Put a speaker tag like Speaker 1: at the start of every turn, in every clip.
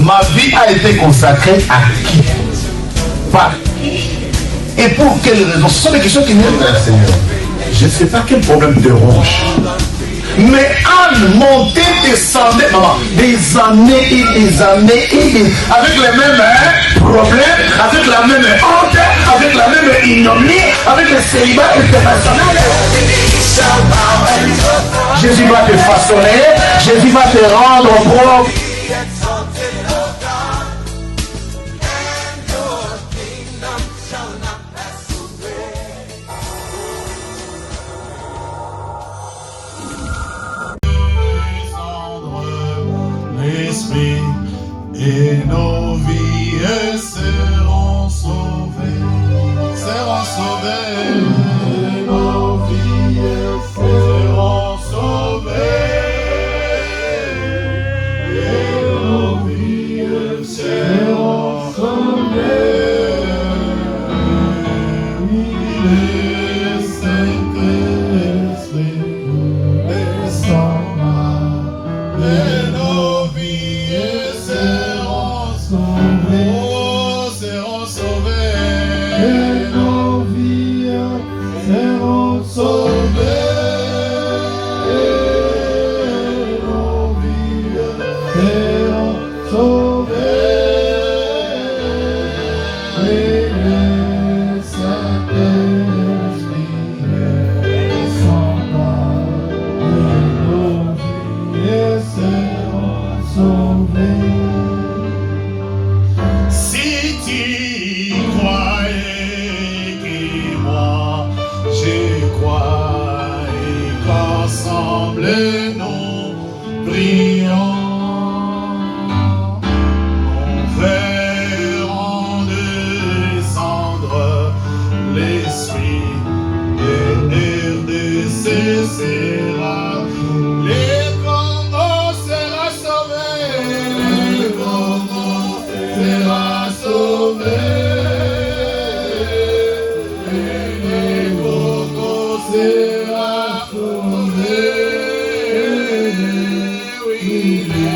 Speaker 1: Ma vie a été consacrée à qui? Par qui? Et pour quelles raisons? Ce sont des questions qui viennent vers le Seigneur. Je ne sais pas quel problème te ronge. Mais Anne montait, descendait, maman, des années et des années et des... avec les mêmes problèmes, avec la même honte, avec la même ignominie, avec le célibat international. Jésus va te façonner, Jésus va te rendre propre.
Speaker 2: Et nos vies seront sauvées, seront sauvées. Nos vies seront sauvées, et nos vies seront sauvées. Le Saint-Esprit descendra, et nos vies seront sauvées, et nos vies seront sauvées, et nos vies seront sauvées, et le Saint-Esprit descendra, et nos vies seront sauvées. Si tu croyais que moi je crois et qu'ensemble nous prions, nous verrons descendre l'Esprit et RDC sera, les Congo sera sauvé, les Congo sera sauvé, les Congo sera sauvé, oui, le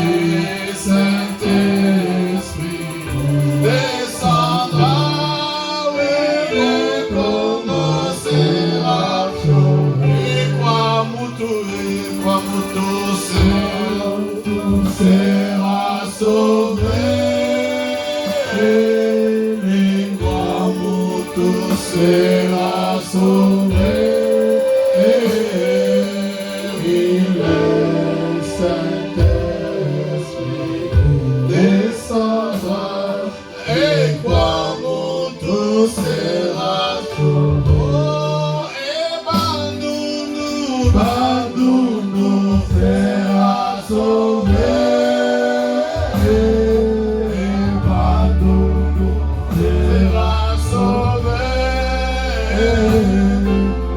Speaker 2: Saint-Esprit descendra, oui, le Congo sera sauvé, quoi moutou sera sauvé, les Guamoto sera sauvé, et le Saint-Esprit descendra, et Guamoto sera sauvé, et Bandounou sera sauvé, et Bandounou sera sauvé,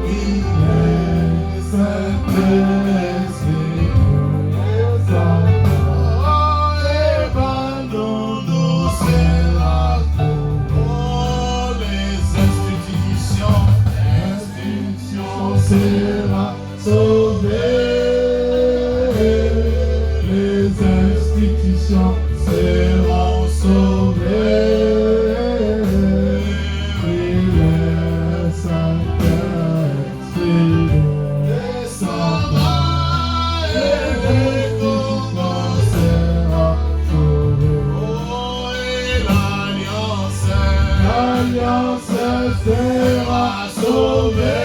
Speaker 2: oui, le Saint-Esprit descendra, et Bandounou sera sauvé, les institutions sera sauvées, les institutions seront sauvées, et le Saint-Esprit descendra, et le Congo sera sauvé, oh, et l'Alliance sera sauvée.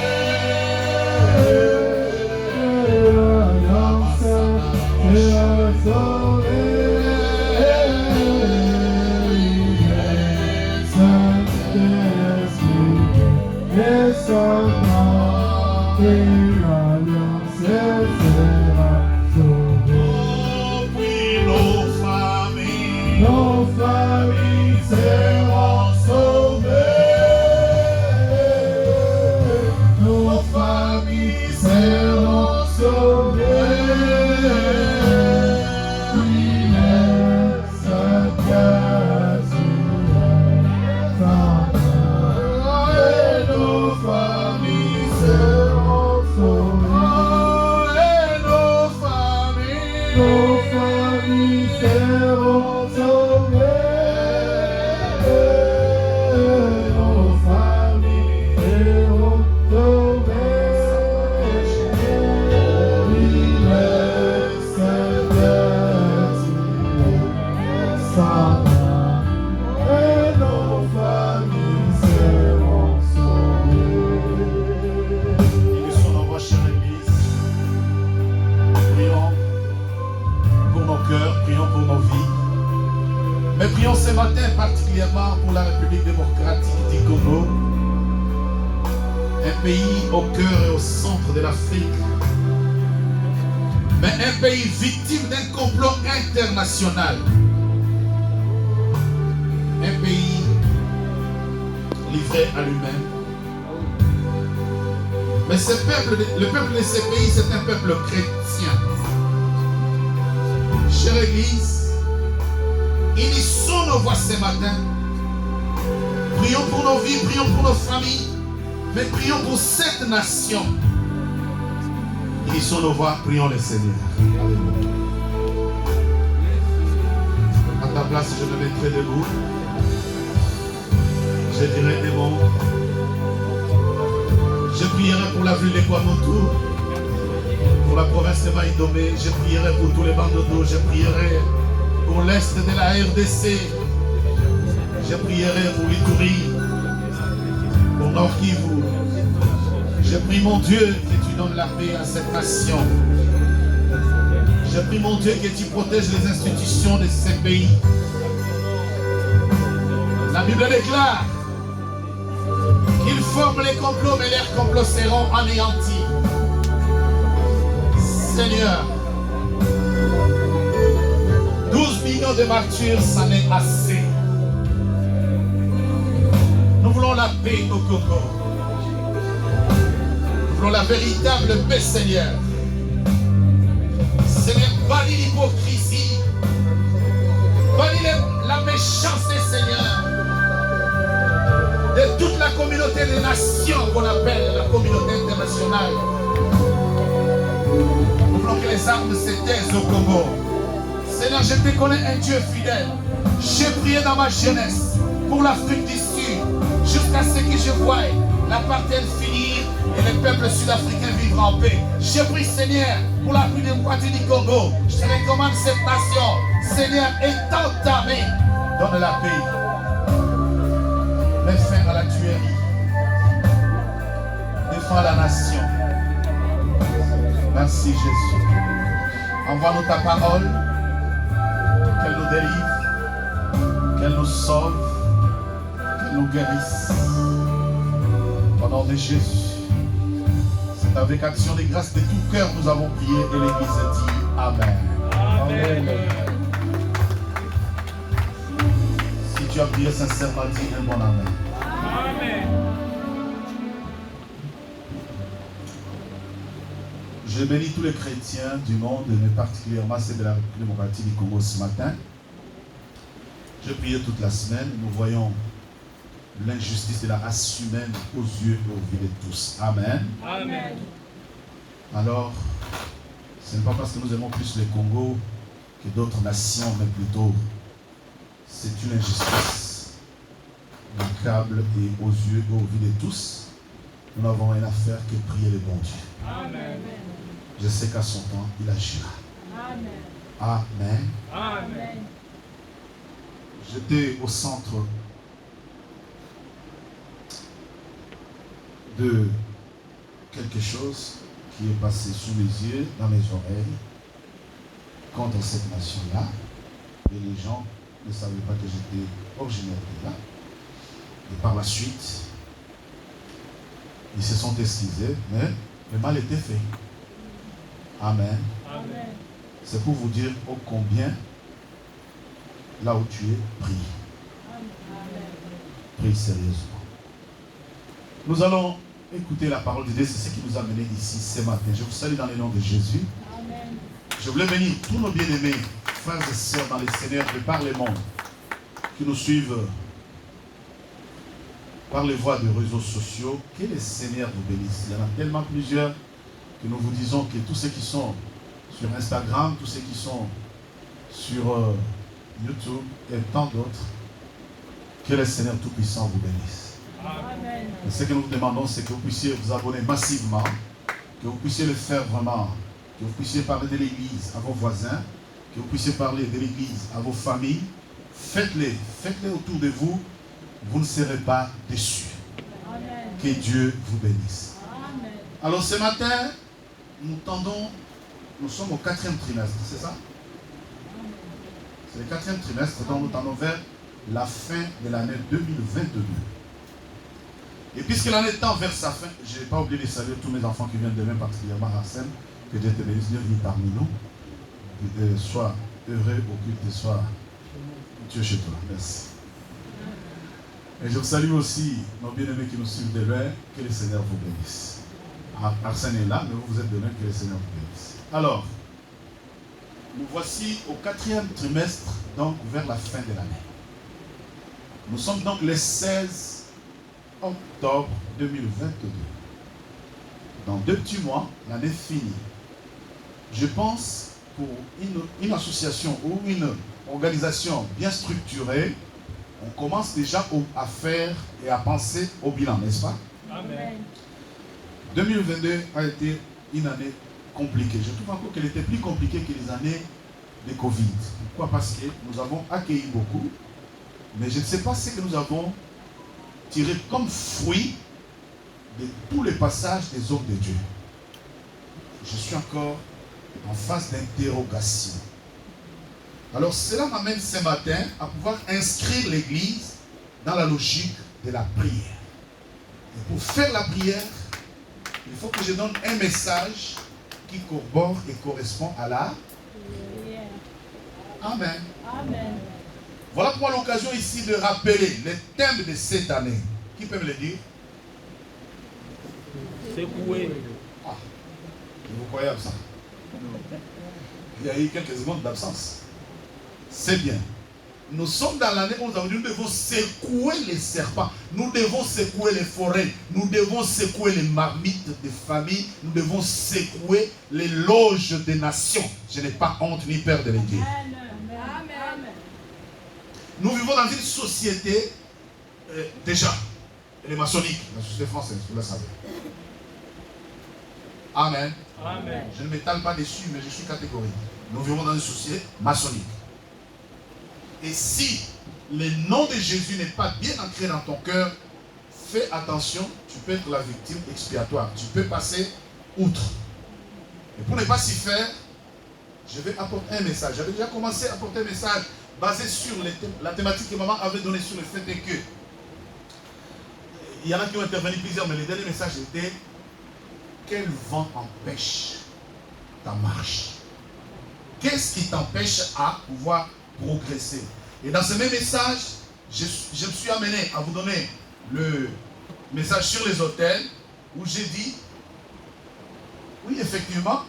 Speaker 2: Nos familles seront sauvées, nos familles seront sauvées, oui, le Saint-Esprit descendra, et nos familles seront sauvées, et nos familles seront sauvées. et nos familles seront sauvées.
Speaker 3: Unissons nos voix, chère Église. Prions pour nos cœurs, prions pour nos vies. Mais prions ce matin particulièrement pour la République démocratique du Congo, un pays au cœur et au centre de l'Afrique, mais un pays victime d'un complot international. Un pays livré à lui-même. Mais le peuple de ce pays, c'est un peuple chrétien. Chère Église, unissons nos voix ce matin. Prions pour nos vies, prions pour nos familles, mais prions pour cette nation. Unissons nos voix, prions le Seigneur. Alléluia. À ta place, je me mettrai debout. Je dirai des mots. Je prierai pour la ville de Kwamotou, pour la province de Maïdomé. Je prierai pour tous les bandodos. Je prierai pour l'est de la RDC. Je prierai pour l'Ituri, pour Nord Kivu. Je prie mon Dieu que tu donnes la paix à cette nation. Je prie mon Dieu que tu protèges les institutions de ces pays. La Bible déclare qu'ils forment les complots, mais leurs complots seront anéantis. Seigneur, 12 millions de martyrs, ça n'est assez. Nous voulons la paix au Congo. Nous voulons la véritable paix, Seigneur. Seigneur, bannis l'hypocrisie. Bannis la méchanceté, Seigneur. De toute la communauté des nations qu'on appelle la communauté internationale. Nous voulons que les armes se taisent au Congo. Seigneur, je te connais un Dieu fidèle. J'ai prié dans ma jeunesse pour l'Afrique du Sud jusqu'à ce que je voie l'apartheid finir et le peuple sud-africain vivre en paix. Je prie, Seigneur, pour la République démocratique du Congo. Je te recommande cette nation. Seigneur, étends ta main. Donne la paix. Mets fin à la tuerie. Défends la nation. Merci, Jésus. Envoie-nous ta parole. Qu'elle nous délivre. Qu'elle nous sauve. Qu'elle nous guérisse. Au nom de Jésus. C'est avec action de grâce de tout cœur nous avons prié et l'Église dit Amen. Amen. Si tu as prié sincèrement, dis un bon Amen. Amen. Je bénis tous les chrétiens du monde, mais particulièrement ceux de la République démocratique du Congo ce matin. J'ai prié toute la semaine. Nous voyons l'injustice de la race humaine aux yeux et aux vies de tous. Amen. Amen. Alors, ce n'est pas parce que nous aimons plus le Congo que d'autres nations, mais plutôt, c'est une injustice macabre et aux yeux et aux vies de tous. Nous n'avons rien à faire que prier le bon Dieu. Amen. Je sais qu'à son temps, il agira. Amen. Amen. Amen. J'étais au centre de quelque chose qui est passé sous mes yeux, dans mes oreilles, contre cette nation-là. Et les gens ne savaient pas que j'étais originaire de là. Et par la suite, ils se sont excusés, mais le mal était fait. Amen. Amen. C'est pour vous dire ô combien, là où tu es, prie. Prie sérieusement. Nous allons écouter la parole de Dieu, c'est ce qui nous a menés ici ce matin. Je vous salue dans le nom de Jésus. Amen. Je voulais bénir tous nos bien-aimés, frères et sœurs dans les Seigneurs et par le monde, qui nous suivent par les voies de réseaux sociaux. Que le Seigneur vous bénisse. Il y en a tellement plusieurs que nous vous disons que tous ceux qui sont sur Instagram, tous ceux qui sont sur YouTube et tant d'autres, que le Seigneur Tout-Puissant vous bénisse. Amen. Et ce que nous vous demandons, c'est que vous puissiez vous abonner massivement, que vous puissiez le faire vraiment, que vous puissiez parler de l'Église à vos voisins, que vous puissiez parler de l'Église à vos familles, Faites-les autour de vous. Vous ne serez pas déçus.
Speaker 4: Amen.
Speaker 3: Que Dieu vous bénisse.
Speaker 4: Amen.
Speaker 3: Alors ce matin, nous sommes au 4e trimestre, c'est ça? C'est le 4e trimestre, donc nous tendons vers la fin de l'année 2022. Et puisque l'année tend vers sa fin, je n'ai pas oublié de saluer tous mes enfants qui viennent demain, particulièrement Arsène, que Dieu te bénisse, Dieu vienne parmi nous. Sois heureux au culte et sois Dieu chez toi. Merci. Et je salue aussi nos bien-aimés qui nous suivent de loin, que le Seigneur vous bénisse. Arsène est là, mais vous êtes de loin, que le Seigneur vous bénisse. Alors, nous voici au 4e trimestre, donc vers la fin de l'année. Nous sommes donc le 16 octobre 2022. Dans 2 petits mois, l'année finie. Je pense pour une association ou une organisation bien structurée, on commence déjà à faire et à penser au bilan, n'est-ce pas?
Speaker 4: Amen.
Speaker 3: 2022 a été une année compliquée. Je trouve encore qu'elle était plus compliquée que les années de Covid. Pourquoi? Parce que nous avons accueilli beaucoup, mais je ne sais pas ce que nous avons tiré comme fruit de tous les passages des hommes de Dieu. Je suis encore en phase d'interrogation. Alors cela m'amène ce matin à pouvoir inscrire l'Église dans la logique de la prière. Et pour faire la prière, il faut que je donne un message qui corrobore et correspond à la
Speaker 4: Prière.
Speaker 3: Amen.
Speaker 4: Amen.
Speaker 3: Voilà pour moi l'occasion ici de rappeler le thème de cette année. Qui peut me le dire?
Speaker 5: Secoué.
Speaker 3: Ah, vous croyez absent? Il y a eu quelques secondes d'absence. C'est bien. Nous sommes dans l'année où nous devons secouer les serpents. Nous devons secouer les forêts. Nous devons secouer les marmites des familles. Nous devons secouer les loges des nations. Je n'ai pas honte ni peur de le dire.
Speaker 4: Amen.
Speaker 3: Nous vivons dans une société, déjà, elle est maçonnique, la société française, vous le savez. Amen.
Speaker 5: Amen.
Speaker 3: Je ne m'étale pas dessus, mais je suis catégorique. Nous vivons dans une société maçonnique. Et si le nom de Jésus n'est pas bien ancré dans ton cœur, fais attention, tu peux être la victime expiatoire. Tu peux passer outre. Et pour ne pas s'y faire, je vais apporter un message. J'avais déjà commencé à apporter un message basé sur la thématique que maman avait donnée sur le fait que il y en a qui ont intervenu plusieurs, mais le dernier message était: quel vent empêche ta marche? Qu'est-ce qui t'empêche à pouvoir progresser? Et dans ce même message, je me suis amené à vous donner le message sur les autels, où j'ai dit, oui, effectivement,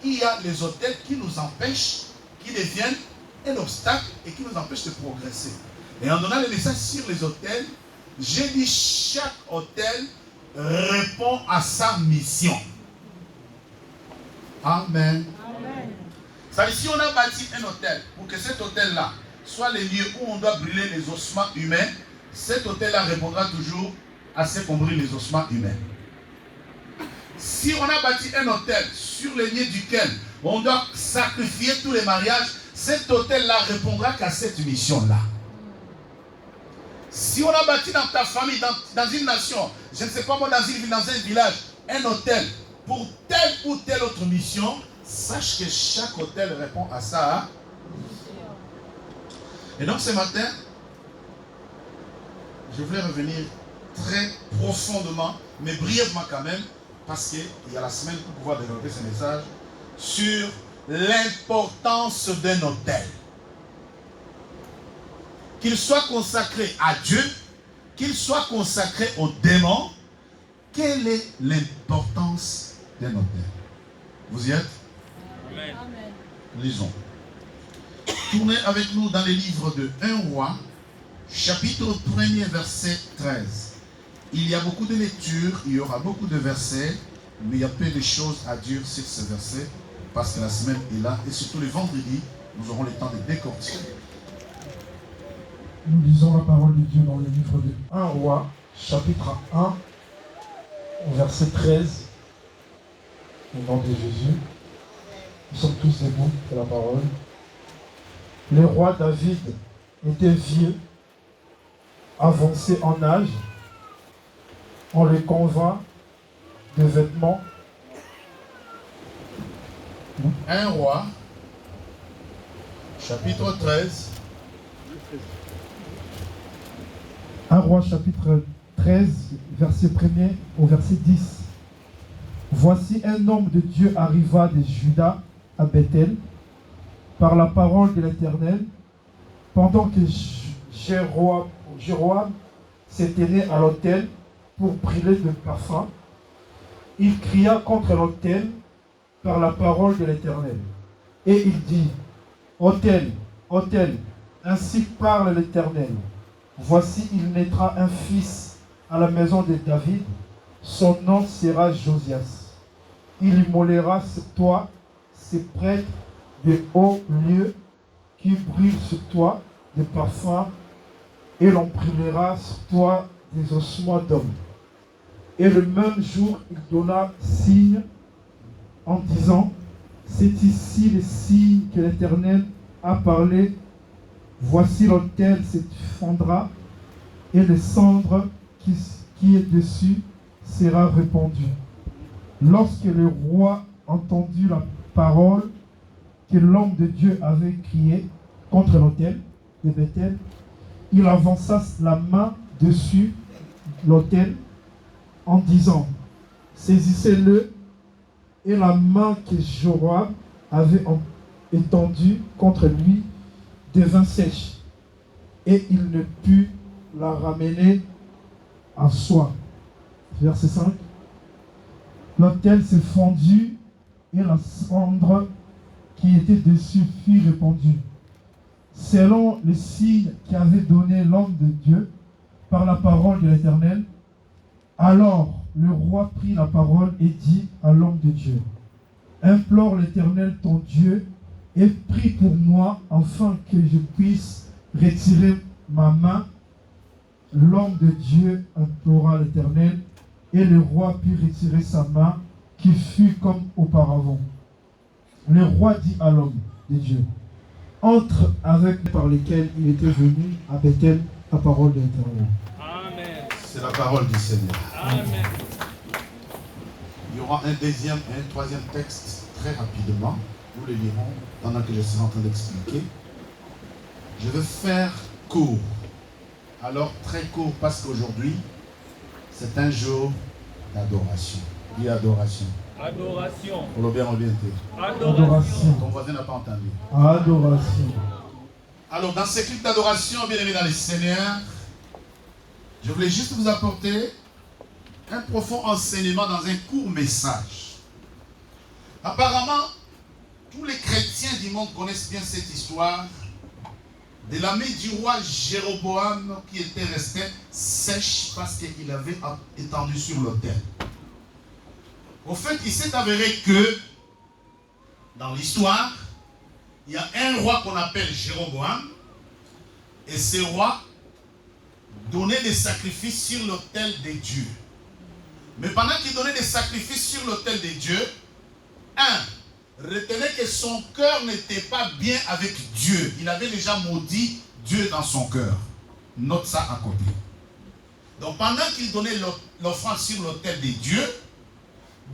Speaker 3: il y a les autels qui nous empêchent, qui deviennent un obstacle et qui nous empêchent de progresser. Et en donnant le message sur les autels, j'ai dit chaque autel répond à sa mission. Amen.
Speaker 4: Amen.
Speaker 3: C'est-à-dire, si on a bâti un autel, pour que cet autel-là soit le lieu où on doit brûler les ossements humains, cet autel-là répondra toujours à ce qu'on brûle les ossements humains. Si on a bâti un autel sur le lieu duquel on doit sacrifier tous les mariages, cet autel-là répondra qu'à cette mission-là. Si on a bâti dans ta famille, dans une nation, je ne sais pas moi, dans une ville, dans un village, un hôtel pour telle ou telle autre mission, sache que chaque hôtel répond à ça. Et donc ce matin, je voulais revenir très profondément, mais brièvement quand même, parce qu'il y a la semaine pour pouvoir développer ce message, sur l'importance d'un hôtel. Qu'il soit consacré à Dieu, qu'il soit consacré aux démons, quelle est l'importance d'un hôtel? Vous y êtes?
Speaker 5: Amen.
Speaker 4: Amen.
Speaker 3: Lisons. Tournez avec nous dans les livres de 1 Roi, chapitre 1er, verset 13. Il y a beaucoup de lectures, il y aura beaucoup de versets, mais il y a peu de choses à dire sur ce verset, parce que la semaine est là, et surtout les vendredis, nous aurons le temps de décortiquer.
Speaker 2: Nous lisons la parole de Dieu dans le livre de 1 Roi, chapitre 1, verset 13. Au nom de Jésus, nous sommes tous debout pour la parole. Le roi David était vieux, avancé en âge. On les convainc de vêtements.
Speaker 3: 1 Roi, chapitre 13.
Speaker 2: 1 Roi chapitre 13, verset 1er au verset 10. Voici un homme de Dieu arriva de Juda à Bethel par la parole de l'Éternel, pendant que Jéroboam s'éteignait à l'autel pour brûler de parfum. Il cria contre l'autel par la parole de l'Éternel. Et il dit, autel, autel, ainsi parle l'Éternel. Voici, il naîtra un fils à la maison de David. Son nom sera Josias. Il immolera sur toi ses prêtres de hauts lieux qui brûlent sur toi des parfums, et l'on brûlera sur toi des ossements d'hommes. Et le même jour, il donna signe en disant, c'est ici le signe que l'Éternel a parlé. Voici l'autel s'effondra et les cendres qui est dessus sera répandu. Lorsque le roi entendit la parole que l'homme de Dieu avait crié contre l'autel de Bethel, il avança la main dessus l'autel en disant, saisissez-le. Et la main que Joram avait étendue contre lui devint sèche, et il ne put la ramener à soi. Verset 5. L'autel s'est fendu, et la cendre qui était dessus fut répandue, selon le signe qu'avait donné l'homme de Dieu par la parole de l'Éternel. Alors le roi prit la parole et dit à l'homme de Dieu, implore l'Éternel ton Dieu et prie pour moi afin que je puisse retirer ma main. L'homme de Dieu implora l'Éternel et le roi put retirer sa main qui fut comme auparavant. Le roi dit à l'homme de Dieu, entre avec par lesquels il était venu à Bethel, la parole de l'Éternel.
Speaker 5: Amen.
Speaker 3: C'est la parole du Seigneur.
Speaker 5: Amen.
Speaker 3: Il y aura un deuxième et un troisième texte très rapidement. Nous le lirons pendant que je serai en train d'expliquer. Je vais faire court. Alors très court parce qu'aujourd'hui, c'est un jour d'adoration. Dis adoration.
Speaker 5: Adoration.
Speaker 3: Pour le bien orienté.
Speaker 5: Adoration.
Speaker 3: Ton voisin n'a pas entendu.
Speaker 2: Adoration.
Speaker 3: Alors dans ces clips d'adoration, bien aimés dans les Seigneurs, je voulais juste vous apporter un profond enseignement dans un court message. Apparemment, tous les chrétiens du monde connaissent bien cette histoire de la main du roi Jéroboam qui était resté sèche parce qu'il avait étendu sur l'autel. Au fait, il s'est avéré que dans l'histoire, il y a un roi qu'on appelle Jéroboam, et ce roi donnait des sacrifices sur l'autel des dieux. Mais pendant qu'il donnait des sacrifices sur l'autel des dieux, retenez que son cœur n'était pas bien avec Dieu. Il avait déjà maudit Dieu dans son cœur. Note ça à côté. Donc pendant qu'il donnait l'offrande sur l'autel des dieux,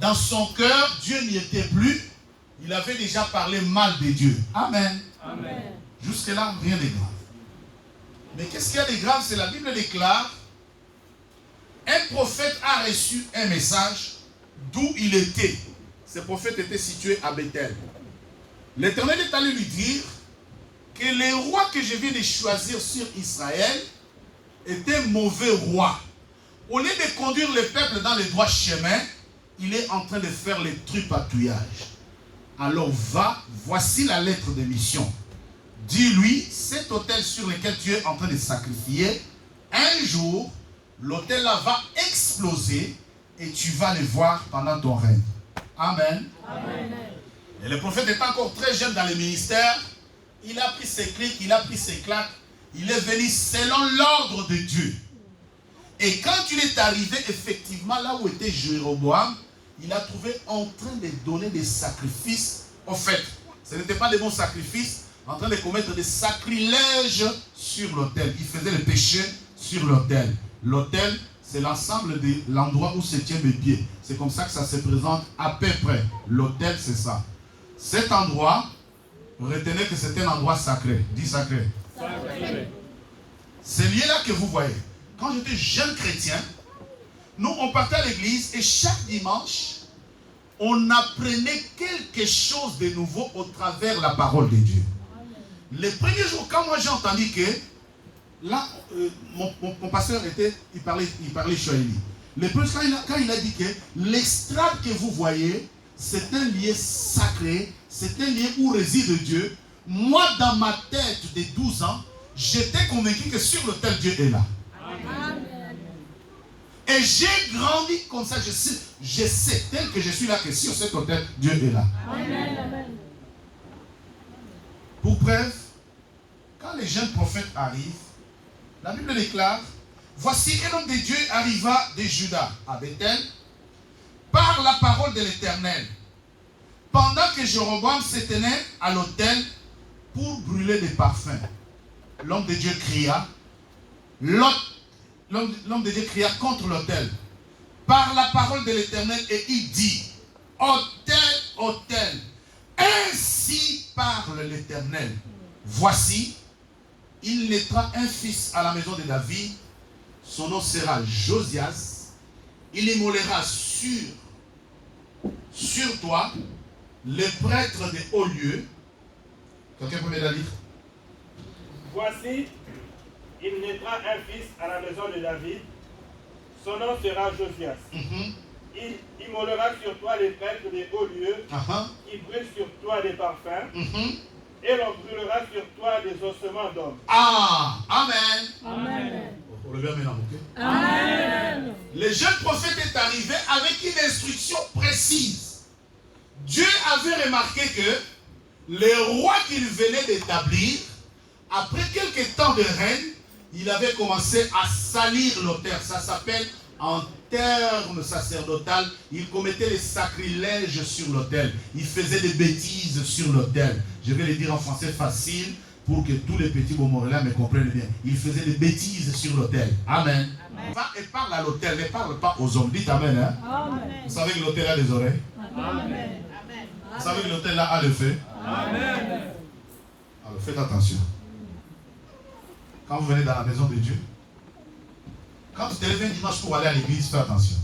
Speaker 3: dans son cœur, Dieu n'y était plus. Il avait déjà parlé mal de Dieu. Amen.
Speaker 5: Amen.
Speaker 3: Jusque-là, rien de grave. Mais qu'est-ce qu'il y a de grave? C'est la Bible déclare, un prophète a reçu un message d'où il était. Ce prophète était situé à Bethel. L'Éternel est allé lui dire que les rois que je viens de choisir sur Israël étaient mauvais rois. Au lieu de conduire le peuple dans le droit chemin, il est en train de faire les tripatouillages. Alors va, voici la lettre de mission. Dis-lui, cet autel sur lequel tu es en train de sacrifier, un jour, l'autel là va exploser et tu vas le voir pendant ton règne. Amen. Amen. Et le prophète est encore très jeune dans le ministère. Il a pris ses clics, il a pris ses claques. Il est venu selon l'ordre de Dieu. Et quand il est arrivé effectivement là où était Jéroboam, il a trouvé en train de donner des sacrifices. En fait, ce n'était pas des bons sacrifices. en train de commettre des sacrilèges sur l'autel. Il faisait le péché sur l'autel. L'autel, c'est l'ensemble de l'endroit où se tiennent mes pieds. C'est comme ça que ça se présente à peu près. L'autel, c'est ça. Cet endroit, retenez que c'est un endroit sacré. Dis sacré.
Speaker 5: Sacré.
Speaker 3: C'est lié là que vous voyez. Quand j'étais jeune chrétien, nous, on partait à l'église et chaque dimanche, on apprenait quelque chose de nouveau au travers la parole de Dieu. Les premiers jours, quand moi j'ai entendu que, là, mon pasteur il parlait Swahili. Le premier, quand il a dit que l'estrade que vous voyez, c'est un lieu sacré, c'est un lieu où réside Dieu. Moi, dans ma tête de 12 ans, j'étais convaincu que sur l'autel, Dieu est là.
Speaker 4: Amen.
Speaker 3: Et j'ai grandi comme ça, je sais, tel que je suis là, que sur cet autel, Dieu est là.
Speaker 4: Amen.
Speaker 3: Pour preuve, quand les jeunes prophètes arrivent, la Bible déclare, voici un homme de Dieu arriva de Juda à Bethel, par la parole de l'Éternel, pendant que Jéroboam se tenait à l'autel pour brûler des parfums. L'homme de Dieu cria, l'homme de Dieu cria contre l'autel, par la parole de l'Éternel, et il dit, autel, autel, ainsi parle l'Éternel. Voici, il naîtra un fils à la maison de David, son nom sera Josias, il immolera sur toi les prêtres des hauts lieux. Quelqu'un peut me la lire?
Speaker 6: Voici, il naîtra un fils à la maison de David. Son nom sera Josias. Il immolera sur toi les prêtres des hauts lieux. Il brûle sur toi des parfums. Et l'on brûlera sur toi des ossements d'hommes.
Speaker 3: Ah, Amen.
Speaker 4: Amen.
Speaker 3: On le verra maintenant, ok?
Speaker 4: Amen.
Speaker 3: Le jeune prophète est arrivé avec une instruction précise. Dieu avait remarqué que le roi qu'il venait d'établir, après quelques temps de règne, il avait commencé à salir l'autel. Ça s'appelle en termes sacerdotal, il commettait les sacrilèges sur l'autel. Il faisait des bêtises sur l'autel. Je vais le dire en français facile pour que tous les petits Bomorélens me comprennent bien. Il faisait des bêtises sur l'autel. Amen. Va et parle à l'autel, ne parle pas aux hommes. Dites Amen. Hein?
Speaker 4: Amen.
Speaker 3: Vous savez que l'autel a des oreilles.
Speaker 4: Amen.
Speaker 3: Vous savez que l'autel là a le feu.
Speaker 5: Amen.
Speaker 3: Alors faites attention. Quand vous venez dans la maison de Dieu, quand tu te lèves un dimanche pour aller à l'église, fais attention.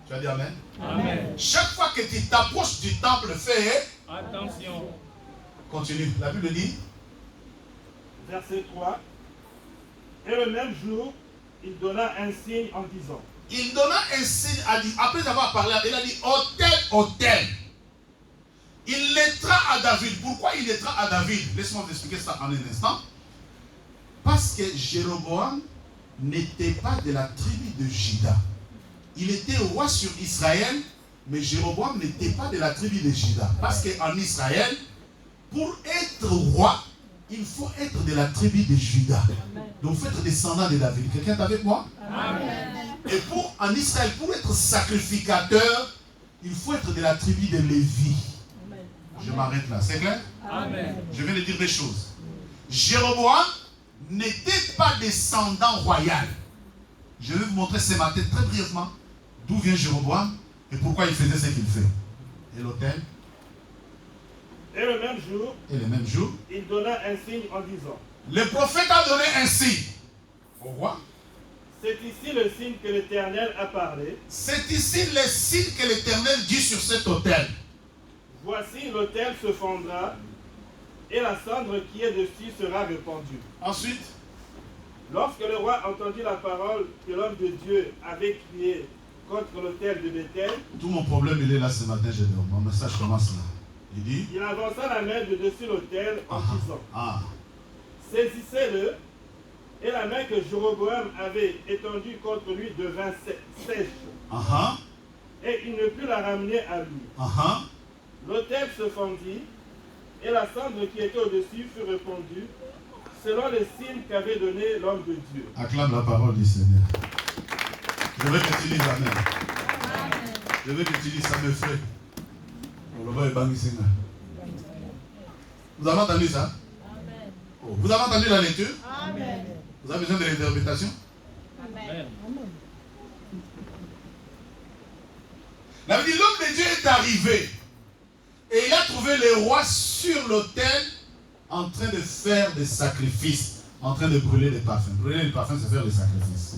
Speaker 3: Tu vas dire Amen.
Speaker 5: Amen.
Speaker 3: Chaque fois que tu t'approches du temple, fais
Speaker 5: Attention.
Speaker 3: continue. La Bible dit,
Speaker 6: Verset 3. Et le même jour, il donna un signe en disant.
Speaker 3: il donna un signe, après avoir parlé, il a dit, autel, autel. Il naîtra à David. Pourquoi il naîtra à David? Laisse-moi vous expliquer ça en un instant. Parce que Jéroboam n'était pas de la tribu de Juda. Il était roi sur Israël, mais Jéroboam n'était pas de la tribu de Juda. Parce qu'en Israël, pour être roi, il faut être de la tribu de Juda. Donc, il faut être descendant de David. Quelqu'un est avec moi?
Speaker 4: Amen.
Speaker 3: Et en Israël, pour être sacrificateur, il faut être de la tribu de Lévi. Je m'arrête là. C'est clair?
Speaker 5: Amen.
Speaker 3: Je vais le dire des choses. Jéroboam n'était pas descendant royal. Je vais vous montrer ce matin très brièvement d'où vient Jéroboam et pourquoi il faisait ce qu'il fait. Et l'autel.
Speaker 6: Et le même jour, il donna un signe en disant.
Speaker 3: Le prophète a donné un signe au roi.
Speaker 6: C'est ici le signe que l'Éternel a parlé.
Speaker 3: C'est ici le signe que l'Éternel dit sur cet autel.
Speaker 6: Voici l'autel se fondra et la cendre qui est dessus sera répandue.
Speaker 3: Ensuite,
Speaker 6: lorsque le roi entendit la parole que l'homme de Dieu avait crié contre l'autel de Bethel,
Speaker 3: tout mon problème il est là ce matin, je dors. Mon message commence là. Il dit,
Speaker 6: il avança la main de dessus l'autel en disant, saisissez-le. Et la main que Jéroboam avait étendue contre lui devint sèche. Et il ne put la ramener à lui. L'autel se fendit, et la cendre qui était au-dessus fut répandue, selon les signes qu'avait donné l'homme de Dieu.
Speaker 3: Acclame la parole du Seigneur. Je veux que tu lises Amen. Je veux que tu lises ça, mes frères. Vous avez entendu ça?
Speaker 4: Amen.
Speaker 3: Oh, vous avez entendu la lecture?
Speaker 4: Amen.
Speaker 3: Vous avez besoin de l'interprétation?
Speaker 4: Amen.
Speaker 3: La Bible dit, l'homme de Dieu est arrivé et il a trouvé les rois sur l'autel en train de faire des sacrifices, en train de brûler des parfums. Brûler les parfums, c'est faire des sacrifices.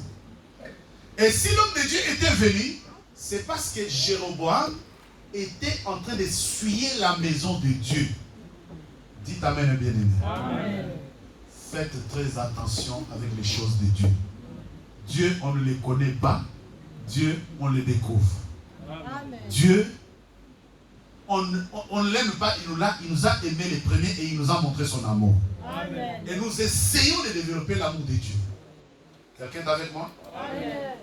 Speaker 3: Et si l'homme de Dieu était venu, c'est parce que Jéroboam était en train d'essuyer la maison de Dieu. Dites Amen, bien-aimé.
Speaker 4: Amen.
Speaker 3: Faites très attention avec les choses de Dieu. Dieu, on ne les connaît pas. Dieu, on les découvre.
Speaker 4: Amen.
Speaker 3: Dieu, on ne l'aime pas, il nous a aimés les premiers et il nous a montré son amour.
Speaker 4: Amen.
Speaker 3: Et nous essayons de développer l'amour de Dieu. Quelqu'un est avec moi?
Speaker 4: Amen.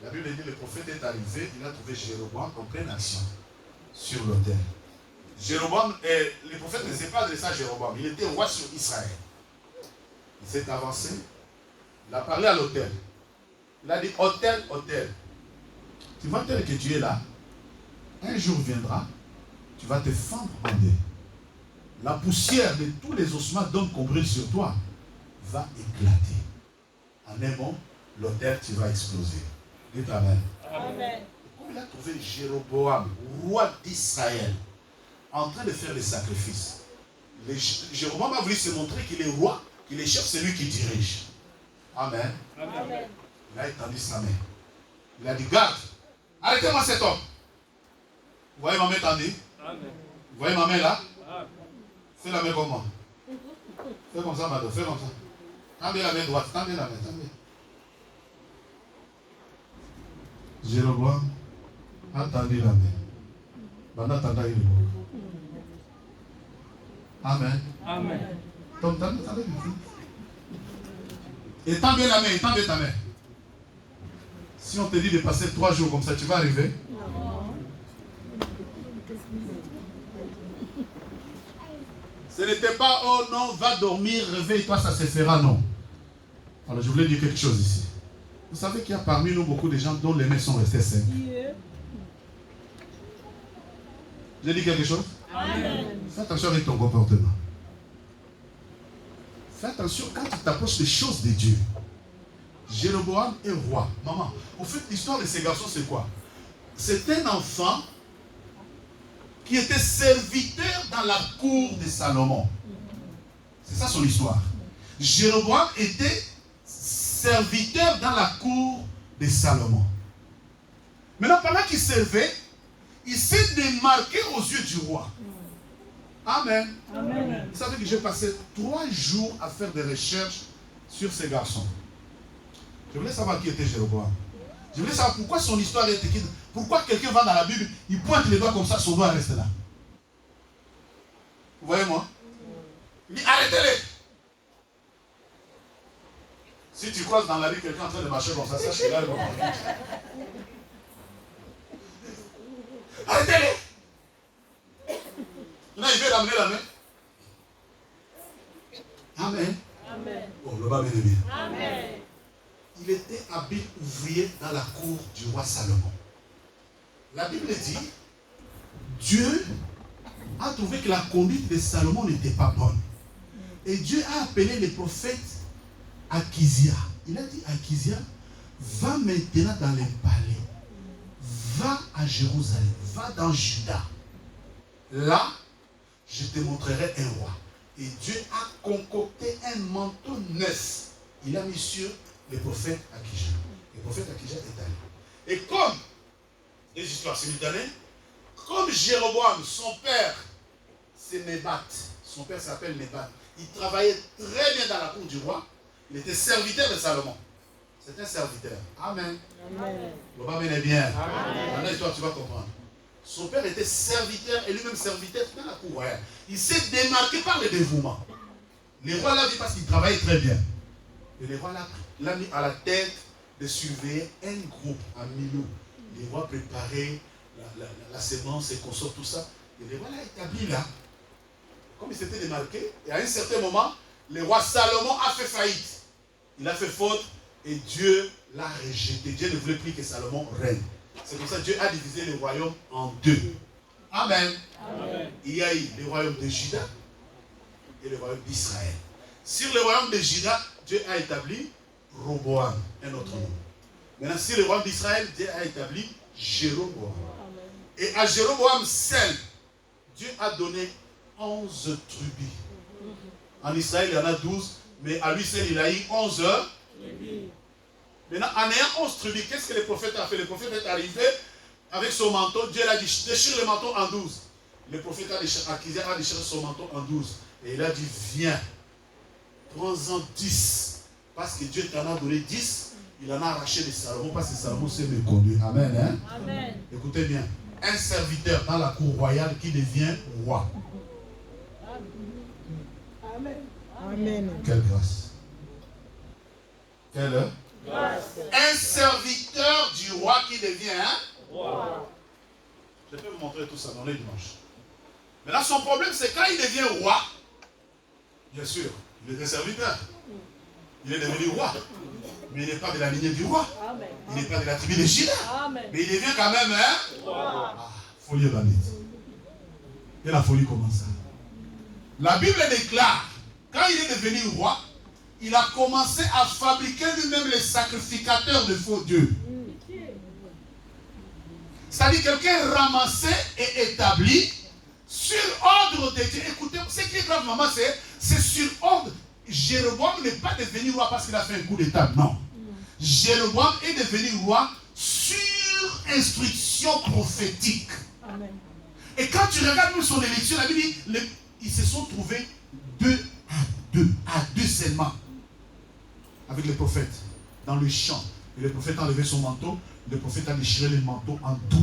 Speaker 3: La Bible dit, le prophète est arrivé, il a trouvé Jéroboam en pleine action sur l'autel. Jéroboam, le prophète ne s'est pas adressé à Jéroboam, il était roi sur Israël. Il s'est avancé, il a parlé à l'autel. Il a dit, autel, autel. Tu vois tel que tu es là, un jour viendra, tu vas te fendre en deux. La poussière de tous les ossements d'hommes qu'on brûle sur toi va éclater. En un mot, l'autel, tu vas exploser. Dites Amen.
Speaker 4: Amen.
Speaker 3: Comme il a trouvé Jéroboam, roi d'Israël, en train de faire des sacrifices, Jéroboam a voulu se montrer qu'il est roi, qu'il est chef, c'est lui qui dirige. Amen.
Speaker 4: Amen.
Speaker 3: Il a étendu sa main. Il a dit, garde, arrêtez-moi cet homme. Vous voyez ma main tendue? Vous voyez ma main là? Fais la main comme moi. Fais comme ça, Mado, fais comme ça. Tendez la main droite, tendez la main, tendez. Jéroboam a tendu la main. Maintenant, tendez le mot. Amen.
Speaker 5: Amen.
Speaker 3: Donc, tendez la main. Et tends bien la main, et tends bien ta main. Si on te dit de passer 3 jours comme ça, tu vas arriver? Ce n'était pas, oh non, va dormir, réveille-toi, ça se fera, non. Alors je voulais dire quelque chose ici. Vous savez qu'il y a parmi nous beaucoup de gens dont les mains sont restées simples. J'ai dit quelque chose?
Speaker 4: Amen.
Speaker 3: Fais attention avec ton comportement. Fais attention quand tu t'approches des choses de Dieu. Jéroboam est roi. Maman, au fait, l'histoire de ces garçons, c'est quoi? C'est un enfant qui était serviteur dans la cour de Salomon. C'est ça son histoire. Jéroboam était serviteur dans la cour de Salomon. Maintenant, pendant qu'il servait, il s'est démarqué aux yeux du roi. Amen.
Speaker 4: Amen.
Speaker 3: Vous savez que j'ai passé 3 jours à faire des recherches sur ces garçons. Je voulais savoir qui était Jéroboam. Je voulais savoir pourquoi son histoire est écrite. Pourquoi quelqu'un va dans la Bible, il pointe les doigts comme ça, son doigt reste là. Vous voyez moi? Il dit arrêtez-les. Si tu croises dans la rue quelqu'un en train de marcher comme ça, sache que là, il va marcher. Arrêtez-les. Là, il veut ramener la main. Amen.
Speaker 4: Amen.
Speaker 3: Oh, le bas bien.
Speaker 4: Amen.
Speaker 3: Il était habile ouvrier dans la cour du roi Salomon. La Bible dit, Dieu a trouvé que la conduite de Salomon n'était pas bonne. Et Dieu a appelé le prophète Akizia. Il a dit à Akizia, va maintenant dans les palais. Va à Jérusalem. Va dans Juda. Là, je te montrerai un roi. Et Dieu a concocté un manteau neuf. Il a mis sur le prophète Akija. Le prophète Akija est allé. Et comme, des histoires simultanées, comme Jéroboam, son père, c'est Nébat. Son père s'appelle Nébat. Il travaillait très bien dans la cour du roi. Il était serviteur de Salomon. C'est un serviteur. Amen.
Speaker 4: Amen.
Speaker 3: Le bas est bien.
Speaker 4: Amen.
Speaker 3: Dans l'histoire, tu vas comprendre. Son père était serviteur et lui-même serviteur dans la cour royale. Il s'est démarqué par le dévouement. Le roi l'a vu parce qu'il travaillait très bien. Et le roi l'a mis à la tête de surveiller un groupe à Milou. Le roi préparait la sémence et consort, tout ça. Et le roi l'a établi là. Comme il s'était démarqué, et à un certain moment, le roi Salomon a fait faillite. Il a fait faute et Dieu l'a rejeté. Dieu ne voulait plus que Salomon règne. C'est pour ça que Dieu a divisé le royaume en 2. Amen.
Speaker 5: Amen.
Speaker 3: Il y a eu le royaume de Juda et le royaume d'Israël. Sur le royaume de Juda, Dieu a établi Roboam, un autre nom. Maintenant, sur le royaume d'Israël, Dieu a établi Jéroboam. Et à Jéroboam seul, Dieu a donné 11 tribus. En Israël, il y en a 12, mais à lui seul, il a eu 11 tribus. Maintenant, en ayant 11 tribus, qu'est-ce que le prophète a fait? Le prophète est arrivé avec son manteau. Dieu l'a dit, déchire le manteau en 12. Le prophète a déchiré son manteau en 12. Et il a dit, viens, prends-en 10. Parce que Dieu t'en a donné 10. Il en a arraché de Salomon parce que Salomon s'est méconnu. Amen. Hein? Amen. Écoutez bien. Un serviteur dans la cour royale qui devient roi.
Speaker 4: Amen. Amen.
Speaker 3: Quelle grâce. Quelle grâce. Un serviteur du roi qui devient roi. Je peux vous montrer tout ça dans les dimanches. Maintenant, son problème, c'est quand il devient roi, bien sûr, il était serviteur. Il est devenu roi. Mais il n'est pas de la lignée du roi. Amen. Il n'est pas de la tribu de Juda. Mais il devient quand même roi. Ah, folie bandite. Et la folie commence. La Bible déclare, quand il est devenu roi, il a commencé à fabriquer lui-même les sacrificateurs de faux dieux. C'est-à-dire quelqu'un ramassé et établi sur ordre de Dieu. Écoutez, ce qui est grave, maman, c'est sur ordre. Jéroboam n'est pas devenu roi parce qu'il a fait un coup d'état, non. Jéroboam est devenu roi sur instruction prophétique. Amen. Et quand tu regardes même son élection, la Bible dit, ils se sont trouvés 2 à 2 seulement avec les prophètes dans le champ. Et le prophète a enlevé son manteau, le prophète a déchiré le manteau en 12.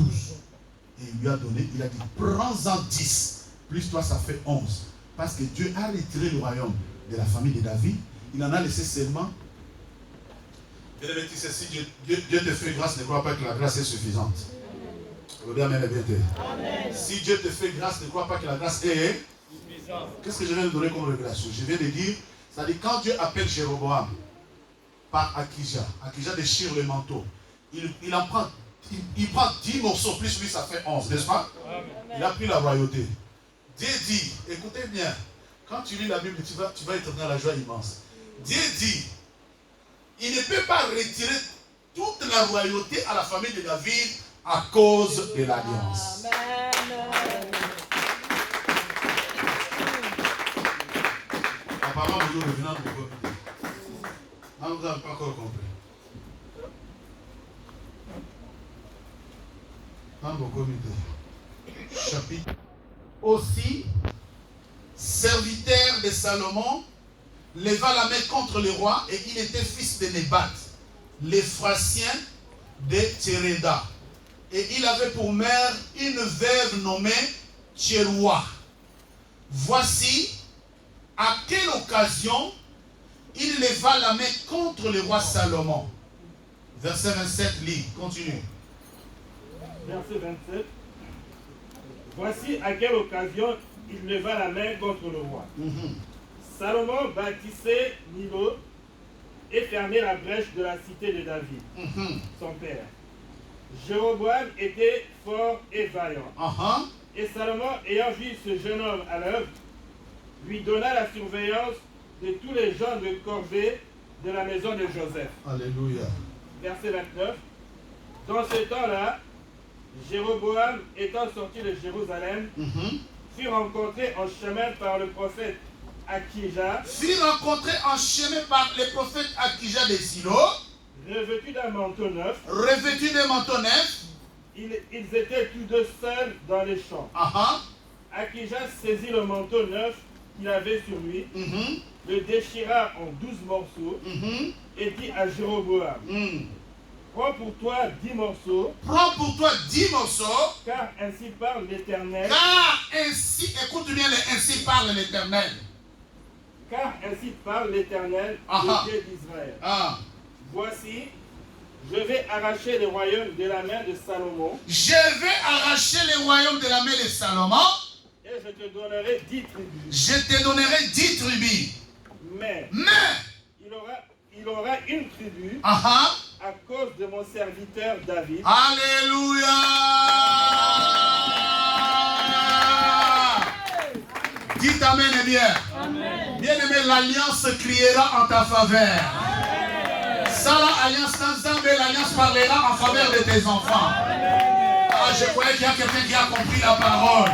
Speaker 3: Et il lui a donné, il a dit, prends-en 10, plus toi ça fait 11. Parce que Dieu a retiré le royaume de la famille de David, il en a laissé seulement. Bien aimé, si Dieu te fait grâce, ne crois pas que la grâce est suffisante. Si Dieu te fait grâce, ne crois pas que la grâce est suffisante. Qu'est-ce que je viens de donner comme révélation? Je viens de dire, c'est-à-dire quand Dieu appelle Jéroboam par Akija, Akija déchire le manteau, il prend 10 morceaux, plus lui ça fait 11, n'est-ce pas? Amen. Il a pris la royauté. Dieu dit, écoutez bien, quand tu lis la Bible, tu vas être dans la joie immense. Dieu dit, il ne peut pas retirer toute la royauté à la famille de David à cause de l'alliance. Apparemment, vous revenez en beaucoup. Vous n'avez pas encore compris. Chapitre. Aussi, serviteur de Salomon, leva la main contre le roi et il était fils de Nébat, l'Ephratien de Théréda. Et il avait pour mère une veuve nommée Théroua. Voici à quelle occasion il leva la main contre le roi Salomon. Verset 27, lit, continue.
Speaker 6: Verset 27. Voici à quelle occasion il leva la main contre le roi. Salomon bâtissait Nilo et fermait la brèche de la cité de David, son père. Jéroboam était fort et vaillant. Et Salomon, ayant vu ce jeune homme à l'œuvre, lui donna la surveillance de tous les gens de corvée de la maison de Joseph.
Speaker 3: Alléluia.
Speaker 6: Verset 29. Dans ce temps-là, Jéroboam, étant sorti de Jérusalem, fut rencontré en chemin par le prophète Akija.
Speaker 3: Fut rencontré en chemin par le prophète Akija de Silo.
Speaker 6: Revêtu d'un manteau neuf.
Speaker 3: Revêtu d'un manteau neuf.
Speaker 6: Ils étaient tous deux seuls dans les champs. Akija saisit le manteau neuf qu'il avait sur lui, le déchira en 12 morceaux et dit à Jéroboam, prends pour toi 10 morceaux.
Speaker 3: Prends pour toi 10 morceaux.
Speaker 6: Car ainsi parle l'Éternel.
Speaker 3: Car ainsi, écoute bien, ainsi parle l'Éternel.
Speaker 6: Car ainsi parle l'Éternel, le Dieu d'Israël. Voici, je vais arracher le royaume de la main de Salomon.
Speaker 3: Je vais arracher le royaume de la main de Salomon.
Speaker 6: Et je te donnerai 10 tribus.
Speaker 3: Je te donnerai 10 tribus.
Speaker 6: Mais il aura une tribu à cause de mon serviteur David.
Speaker 3: Alléluia. Dites amen et bien. Bien-aimé, l'alliance criera en ta faveur. Sans l'alliance, l'alliance parlera en faveur de tes enfants. Ah, je croyais qu'il y a quelqu'un qui a compris la parole.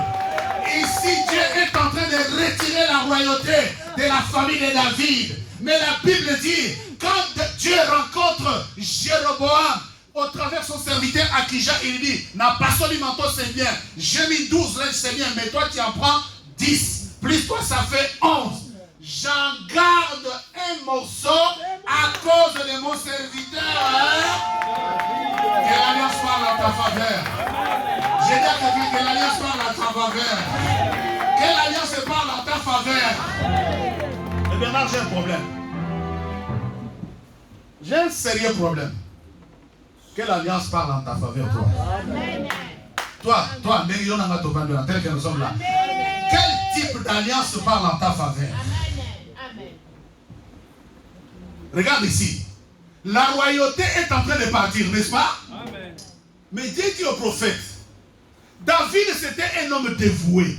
Speaker 3: Ici, Dieu est en train de retirer la royauté de la famille de David. Mais la Bible dit, quand Dieu rencontre Jéroboam, au travers son serviteur Akija, il dit, n'a pas seulement toi c'est bien, j'ai mis 12 règles c'est bien, mais toi tu en prends 10, plus toi ça fait 11. J'en garde un morceau à cause de mon serviteur. Que l'alliance parle en ta faveur. J'ai dit à quelqu'un que l'alliance parle en ta faveur. Que l'alliance parle en ta faveur. Mais Bernard, j'ai un problème. J'ai un sérieux problème. Quelle alliance parle en ta faveur, toi? Toi, tel que nous sommes là. Quel type d'alliance parle en ta faveur? Regarde ici. La royauté est en train de partir, n'est-ce pas? Amen. Mais Dieu dit au prophète, David c'était un homme dévoué.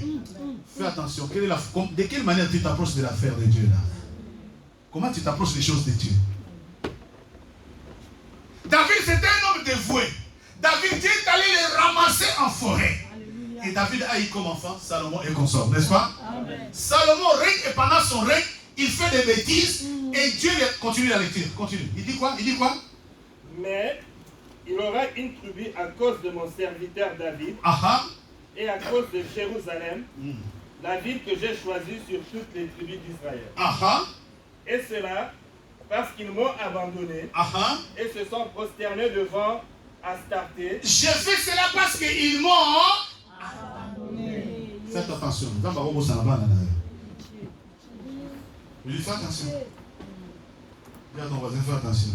Speaker 3: Fais attention, de quelle manière tu t'approches de l'affaire de Dieu là? Comment tu t'approches des choses de Dieu? David c'était un homme dévoué. David Dieu est allé les ramasser en forêt. Alléluia. Et David a eu comme enfant Salomon et consort, n'est-ce pas? Amen. Salomon règne et pendant son règne, il fait des bêtises et Dieu continue la lecture. Continue. Il dit quoi?
Speaker 6: Mais il aura une tribu à cause de mon serviteur David et à cause de Jérusalem, la ville que j'ai choisie sur toutes les tribus d'Israël. Et cela parce qu'ils m'ont abandonné et se sont prosternés devant Astarté. J'ai fait cela parce qu'ils m'ont abandonné.
Speaker 3: Faites attention. Je dis fais attention. Dis à ton voisin, fais attention.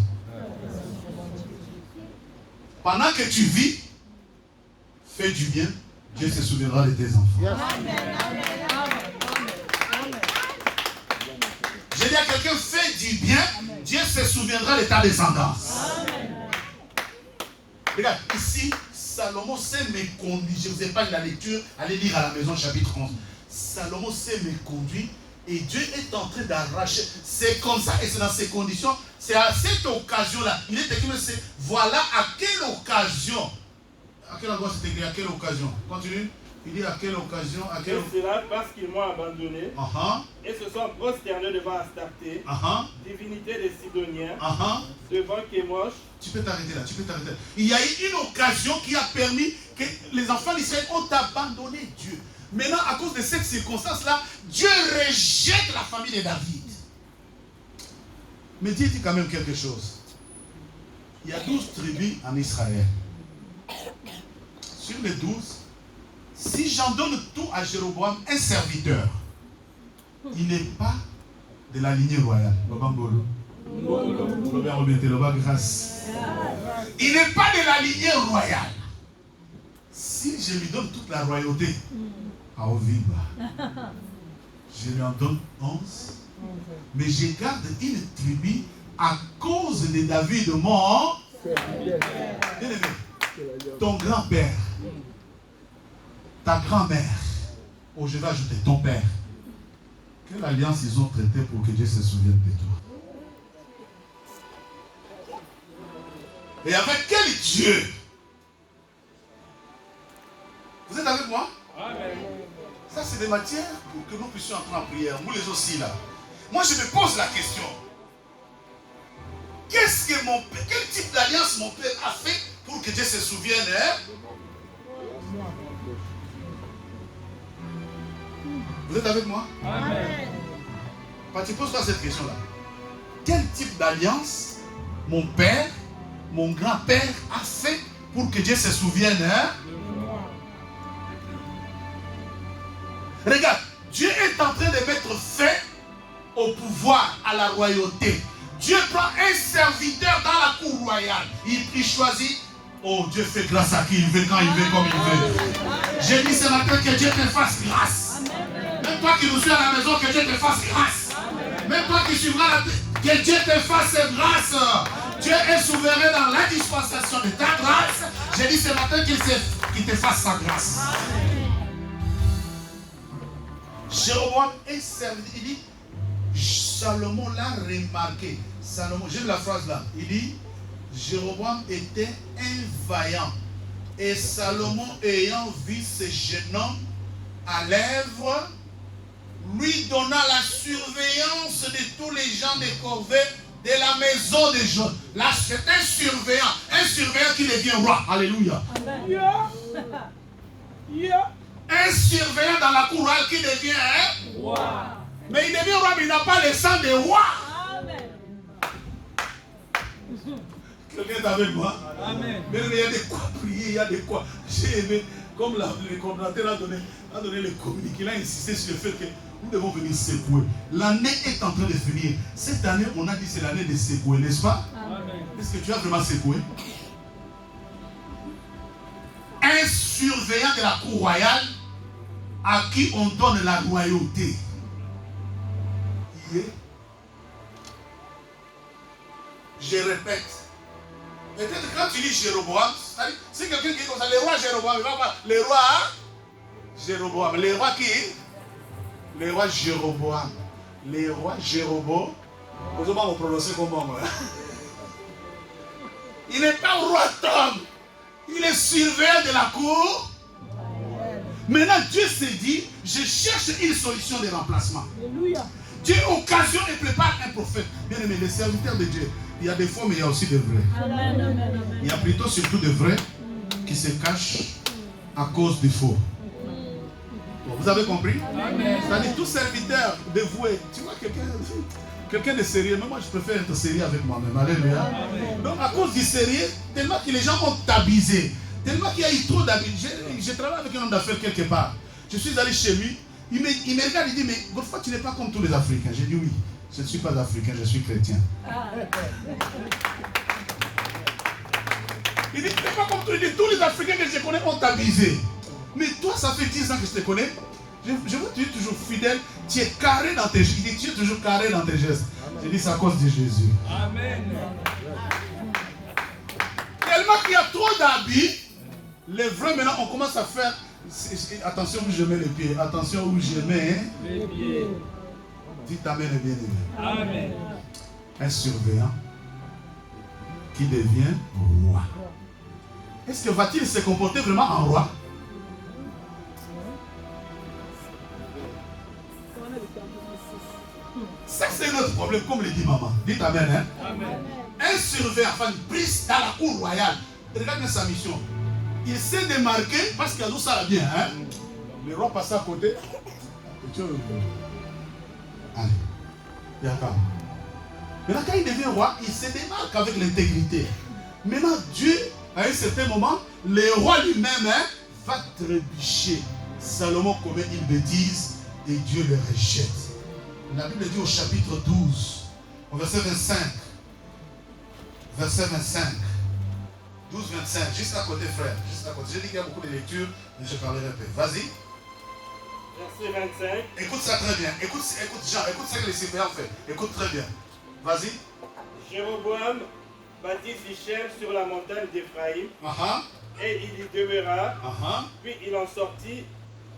Speaker 3: Pendant que tu vis, fais du bien, Dieu se souviendra de tes enfants. J'ai dit à quelqu'un, fais du bien, Dieu se souviendra de ta descendance. Regarde, ici, Salomon s'est méconduit. Je ne vous ai pas de la lecture, allez lire à la maison chapitre 11. Salomon s'est méconduit et Dieu est en train d'arracher. C'est comme ça et c'est dans ces conditions. C'est à cette occasion-là. Il est écrit, c'est voilà à quelle occasion. À quel endroit c'est écrit, à quelle occasion? Continue. Il dit à quelle occasion, à quelle...
Speaker 6: Et cela parce qu'ils m'ont abandonné et se sont prosternés devant Astarté, divinité des Sidoniens, devant Kémosh.
Speaker 3: Tu peux t'arrêter là, Il y a eu une occasion qui a permis que les enfants d'Israël ont abandonné Dieu. Maintenant, à cause de cette circonstance-là, Dieu rejette la famille de David. Mais Dieu dit quand même quelque chose. Il y a 12 tribus en Israël. Sur les 12, si j'en donne tout à Jéroboam, un serviteur, il n'est pas de la lignée royale. Il n'est pas de la lignée royale. Si je lui donne toute la royauté, à Ovimba, je lui en donne 11, mais je garde une tribu à cause de David, mon ton grand-père, ta grand-mère, oh je vais ajouter ton père. Quelle alliance ils ont traité pour que Dieu se souvienne de toi? Et avec quel Dieu? Vous êtes avec moi? Amen. Ça c'est des matières pour que nous puissions entrer en prière. Nous les aussi là. Moi je me pose la question. Qu'est-ce que mon père, quel type d'alliance mon père a fait pour que Dieu se souvienne? Vous êtes avec moi? Amen. Tu poses-toi cette question-là. Quel type d'alliance mon père, mon grand-père a fait pour que Dieu se souvienne? Regarde, Dieu est en train de mettre fin au pouvoir, à la royauté. Dieu prend un serviteur dans la cour royale. Il choisit. Oh, Dieu fait grâce à qui il veut, quand il veut, comme il veut. J'ai dit ce matin que Dieu te fasse grâce. Même toi qui nous suis à la maison, que Dieu te fasse grâce. Même toi qui suivras que Dieu te fasse grâce. Dieu est souverain dans la dispensation de ta grâce. J'ai dit ce matin qu'il te fasse sa grâce. Jéroboam est servi. Il dit, Salomon l'a remarqué. Salomon, j'aime la phrase là. Il dit, Jéroboam était un vaillant. Et Salomon, ayant vu ce jeune homme à lèvres, lui donna la surveillance de tous les gens des corvées de la maison de Job. Là, c'est un surveillant qui devient roi. Alléluia. Un surveillant dans la cour royale qui devient roi. Mais il devient roi, mais il n'a pas le sang de roi. Quelqu'un est avec moi? Amen. Mais il y a de quoi prier, il y a de quoi. J'ai aimé, comme le coordinateur a donné le communiqué, il a insisté sur le fait que nous devons venir secouer. L'année est en train de finir. Cette année, on a dit c'est l'année de secouer, n'est-ce pas? Est-ce que tu as vraiment secoué? Un surveillant de la cour royale à qui on donne la royauté. Je répète. Peut-être quand tu dis Jéroboam, c'est quelqu'un qui est comme ça, le roi Jéroboam, il va pas. Le roi Jéroboam. Le roi qui? Le roi Jéroboam. Le roi Jéroboam. Vous allez prononcer comment? Il n'est pas roi Tom. Il est surveillant de la cour. Maintenant, Dieu s'est dit, je cherche une solution de remplacement. Alléluia. Dieu occasionne et prépare un prophète. Bien aimé, les serviteurs de Dieu, il y a des faux, mais il y a aussi des vrais. Amen. Il y a plutôt surtout des vrais qui se cachent à cause des faux. Vous avez compris? C'est-à-dire, tout serviteur dévoué, tu vois, quelqu'un de sérieux, mais moi je préfère être sérieux avec moi-même. Alléluia. Donc, à cause du sérieux, tellement que les gens ont abusé, tellement qu'il y a eu trop d'abus. Je travaille avec un homme d'affaires quelque part. Je suis allé chez lui. Il me regarde, il dit, mais Godefroid, tu n'es pas comme tous les Africains. J'ai dit oui, je ne suis pas africain, je suis chrétien. Il dit, tu n'es pas comme tous les Africains que je connais ont abusé. Mais toi, ça fait 10 ans que je te connais. Je veux que tu es toujours fidèle. Tu es carré dans tes gestes. Il dit, tu es toujours carré dans tes gestes. J'ai dit, c'est à cause de Jésus. Amen. Tellement qu'il y a trop d'habits, les vrais maintenant, on commence à faire. Attention où je mets les pieds. Attention où je mets les pieds. Dites amen et bien aimé. Amen. Un surveillant qui devient roi. Est-ce que va-t-il se comporter vraiment en roi? Ça c'est notre problème, comme le dit maman. Dites amen. Hein? Amen. Un surveillant, enfin une prise dans la cour royale. Regarde bien sa mission. Il s'est démarqué parce qu'il a tout ça bien. Hein? Le roi passe à côté. Allez. D'accord. Maintenant, quand il devient roi, il se démarque avec l'intégrité. Maintenant, Dieu, à un certain moment, le roi lui-même va trébucher. Salomon commet une bêtise et Dieu le rejette. La Bible dit au chapitre 12, au verset 25. Verset 25. 12, 25, juste à côté, frère. Juste à côté. J'ai dit qu'il y a beaucoup de lectures, mais je parlerai un peu. Vas-y.
Speaker 6: Verset 25.
Speaker 3: Écoute ça très bien. Écoute Jean, écoute ce que les surveillants font. Écoute très bien. Vas-y.
Speaker 6: Jéroboam bâtit Sichem sur la montagne d'Éphraïm. Et il y demeura. Puis il en sortit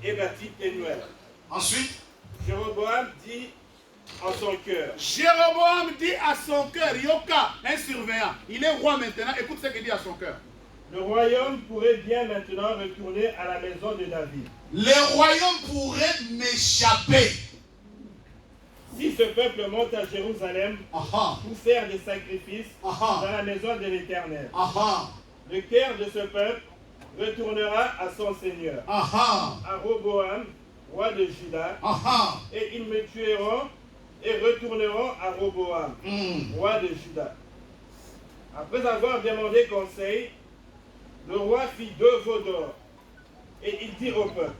Speaker 6: et bâtit Pénuel.
Speaker 3: Ensuite.
Speaker 6: Jéroboam dit en son cœur.
Speaker 3: Jéroboam dit à son cœur, Yoka, un surveillant. Il est roi maintenant. Écoute ce qu'il dit à son cœur.
Speaker 6: Le royaume pourrait bien maintenant retourner à la maison de David.
Speaker 3: Le royaume pourrait m'échapper.
Speaker 6: Si ce peuple monte à Jérusalem pour faire des sacrifices dans la maison de l'Éternel, le cœur de ce peuple retournera à son Seigneur, à Roboam, roi de Juda, et ils me tueront et retourneront à Roboam, roi de Juda. Après avoir demandé conseil, le roi fit 2 veaux d'or, et il dit au peuple,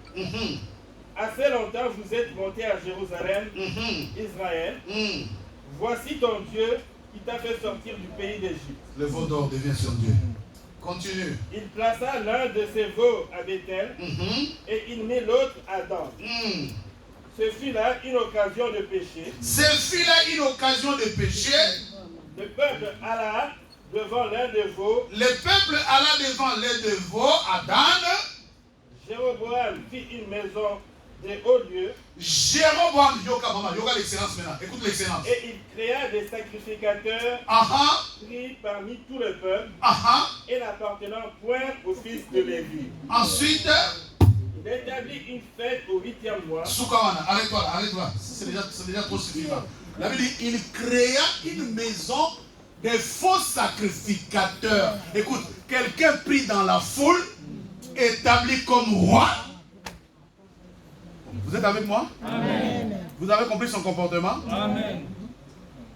Speaker 6: assez longtemps vous êtes montés à Jérusalem, Israël, voici ton Dieu qui t'a fait sortir du pays d'Égypte.
Speaker 3: Le veau d'or devient son Dieu. Continue.
Speaker 6: Il plaça l'un de ses veaux à Bethel, et il mit l'autre à Dan. Ce fut là une occasion de péché. Le peuple alla devant l'un des veaux.
Speaker 3: à Dan.
Speaker 6: Jéroboam fit une maison des hauts lieux.
Speaker 3: Jéroboam, yoga l'excellence maintenant. Écoute l'excellence.
Speaker 6: Et il créa des sacrificateurs pris parmi tout le peuple et n'appartenant point au fils de Lévi.
Speaker 3: Ensuite,
Speaker 6: il établit une fête au 8e mois.
Speaker 3: Soukawana, arrête-toi. C'est déjà trop suffisant. La Bible dit, il créa une maison des faux sacrificateurs. Écoute, quelqu'un pris dans la foule, établi comme roi. Vous êtes avec moi?
Speaker 4: Amen.
Speaker 3: Vous avez compris son comportement?
Speaker 5: Amen.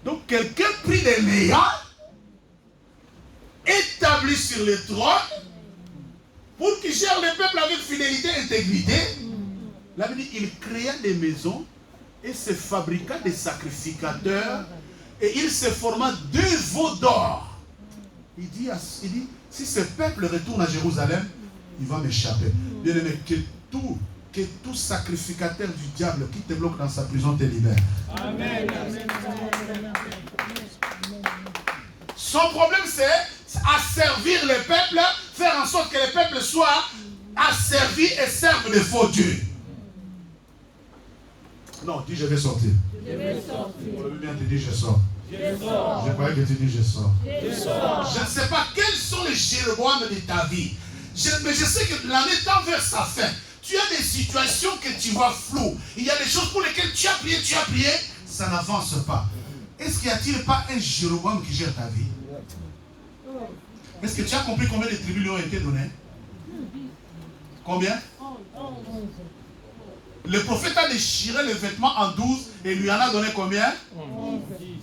Speaker 3: Donc quelqu'un pris des meilleurs, établi sur le trône, pour qu'il gère le peuple avec fidélité et intégrité. La Bible dit, il créa des maisons et se fabriqua des sacrificateurs et il se forma 2 veaux d'or. Il dit, si ce peuple retourne à Jérusalem, il va m'échapper. Bien aimé, que tout sacrificateur du diable qui te bloque dans sa prison te libère.
Speaker 5: Amen.
Speaker 3: Son problème, c'est asservir le peuple, faire en sorte que le peuple soit asservi et serve de faux dieux. Non, dis je vais sortir.
Speaker 5: Je vais sortir.
Speaker 3: On veut bien te dire je sors.
Speaker 5: Je sors.
Speaker 3: Je croyais que tu dis je sors.
Speaker 5: Je sors.
Speaker 3: Je ne sais pas quels sont les Jéroboam de ta vie. Mais je sais que l'année tend vers sa fin. Tu as des situations que tu vois floues. Il y a des choses pour lesquelles tu as prié, ça n'avance pas. Est-ce qu'il n'y a-t-il pas un Jéroboam qui gère ta vie? Est-ce que tu as compris combien de tribus lui ont été données? Combien? Le prophète a déchiré les vêtements en 12 et lui en a donné combien?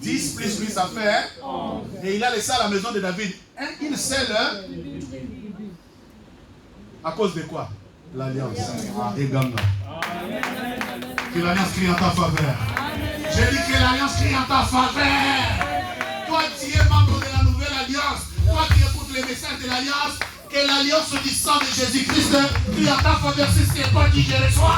Speaker 3: 10 plus lui ça fait. Et il a laissé à la maison de David une seule. À cause de quoi? L'alliance. Et gagne. Que l'alliance crie en ta faveur. J'ai dit que l'alliance crie en ta faveur. Toi tu es membre de la nouvelle alliance. Toi qui écoutes les messages de l'alliance. Que l'alliance du sang de Jésus-Christ crie en ta faveur. Si c'est toi qui je reçois.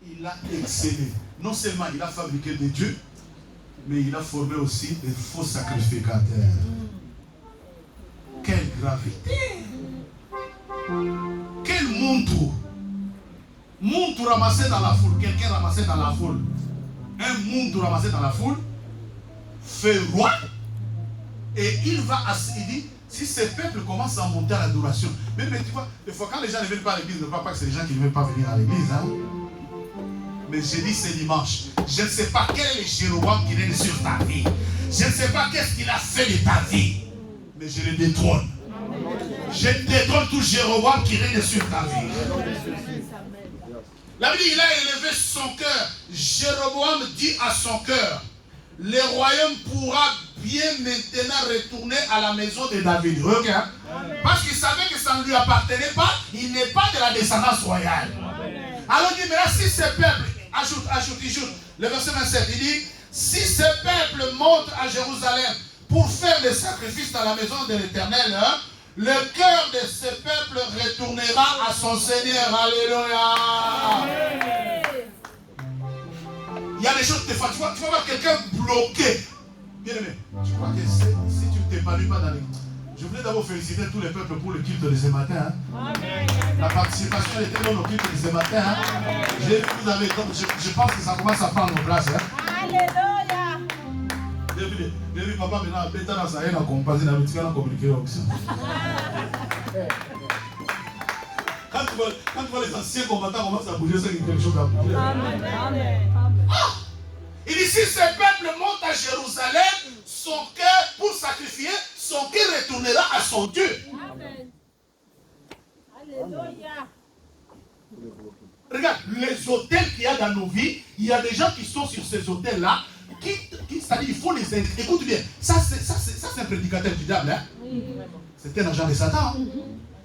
Speaker 3: Il a excellé. Non seulement il a fabriqué des dieux, mais il a formé aussi des faux sacrificateurs. Quelle gravité! Quel montre! Montre ramassé dans la foule. Quelqu'un ramassé dans la foule. Un montre ramassé dans la foule fait roi. Et il dit, si ce peuple commence à monter à l'adoration, mais tu vois, des fois quand les gens ne viennent pas à l'église, ne croient pas que c'est les gens qui ne veulent pas venir à l'église. Hein? Mais j'ai dit c'est dimanche. Je ne sais pas quel est le Jéroboam qui règne sur ta vie. Je ne sais pas qu'est-ce qu'il a fait de ta vie. Mais je le détrône. Je détrône tout Jéroboam qui règne sur ta vie. La Bible, il a élevé son cœur. Jéroboam dit à son cœur, le royaume pourra bien maintenant retourner à la maison de David. Regarde. Parce qu'il savait que ça ne lui appartenait pas. Il n'est pas de la descendance royale. Alors il dit, mais là, si ce peuple, ajoute, le verset 27, il dit, si ce peuple monte à Jérusalem pour faire des sacrifices dans la maison de l'Éternel, hein, le cœur de ce peuple retournera à son Seigneur. Alléluia. Il y a des choses, des fois, tu vas voir quelqu'un bloqué. Bien aimé, je crois que si tu ne t'épanouis pas dans les... Je voulais d'abord féliciter tous les peuples pour le culte de ce matin. Hein. La participation était bonne au culte de ce matin. Hein. J'ai vu que vous avez... Je pense que ça commence à prendre place. Hein.
Speaker 4: Alléluia.
Speaker 3: J'ai vu papa maintenant, Béta dans sa haine, on composé dans le petit canal communiqué aussi. Quand tu vois les anciens combattants commencent à bouger, c'est quelque chose à bouger. Il dit, si ce peuple monte à Jérusalem, son cœur, pour sacrifier, son cœur retournera à son Dieu.
Speaker 4: Amen. Alléluia.
Speaker 3: Regarde, les hôtels qu'il y a dans nos vies, il y a des gens qui sont sur ces hôtels-là, c'est-à-dire, il faut les inclure. Écoute bien, ça c'est un prédicateur du diable. Hein? C'est un agent de Satan.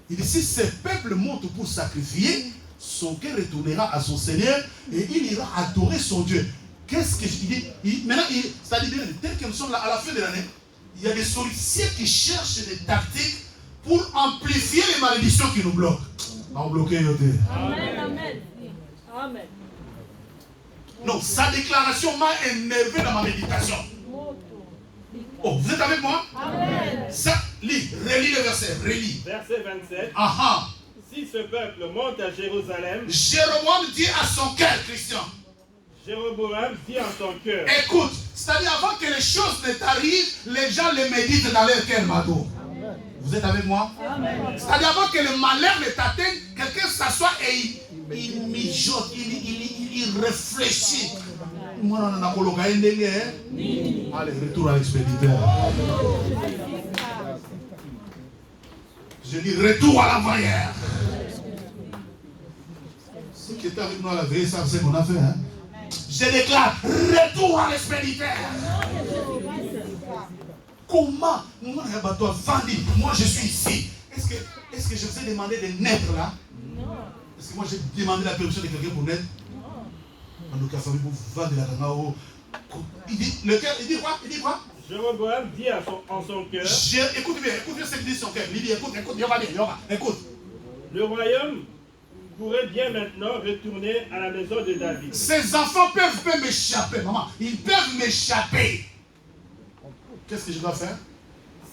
Speaker 3: Il dit, si ce peuple monte pour sacrifier, son cœur retournera à son Seigneur et il ira adorer son Dieu. Qu'est-ce que je dis? Maintenant, c'est-à-dire, tel que nous sommes là à la fin de l'année, il y a des sorciers qui cherchent des tactiques pour amplifier les malédictions qui nous bloquent. On bloque Amen,
Speaker 4: amen. Amen.
Speaker 3: Non, sa déclaration m'a énervé dans ma méditation. Oh, vous êtes avec moi?
Speaker 4: Amen.
Speaker 3: Ça, Lis, relis le verset, relis.
Speaker 6: Verset 27. Si ce peuple monte à Jérusalem,
Speaker 3: Jéroboam dit à son cœur, Christian.
Speaker 6: Jéroboam dit en son cœur.
Speaker 3: Écoute, c'est-à-dire avant que les choses ne t'arrivent, les gens les méditent dans leur cœur, Mado. Vous êtes avec moi? C'est-à-dire avant que le malheur ne t'atteigne, quelqu'un s'assoit et il mijote, il réfléchit. Allez, retour à l'expéditeur. Je dis retour à la voyère. Ceux qui étaient avec nous à la veille savent ce qu'on a fait. Hein? Je déclare retour à l'expéditeur. Comment? Moi je suis ici. Est-ce que je vous ai demandé de naître là? Non. Est-ce que moi j'ai demandé la permission de quelqu'un pour naître? En tout cas, ça veut vous vendre la ganga. Il dit quoi?
Speaker 6: Jéroboam dit en son cœur.
Speaker 3: Écoute bien ce qu'il dit son cœur. Il dit écoute.
Speaker 6: Le royaume pourrait bien maintenant retourner à la maison de David.
Speaker 3: Ses enfants peuvent m'échapper, maman. Ils peuvent m'échapper. Qu'est-ce que je dois faire?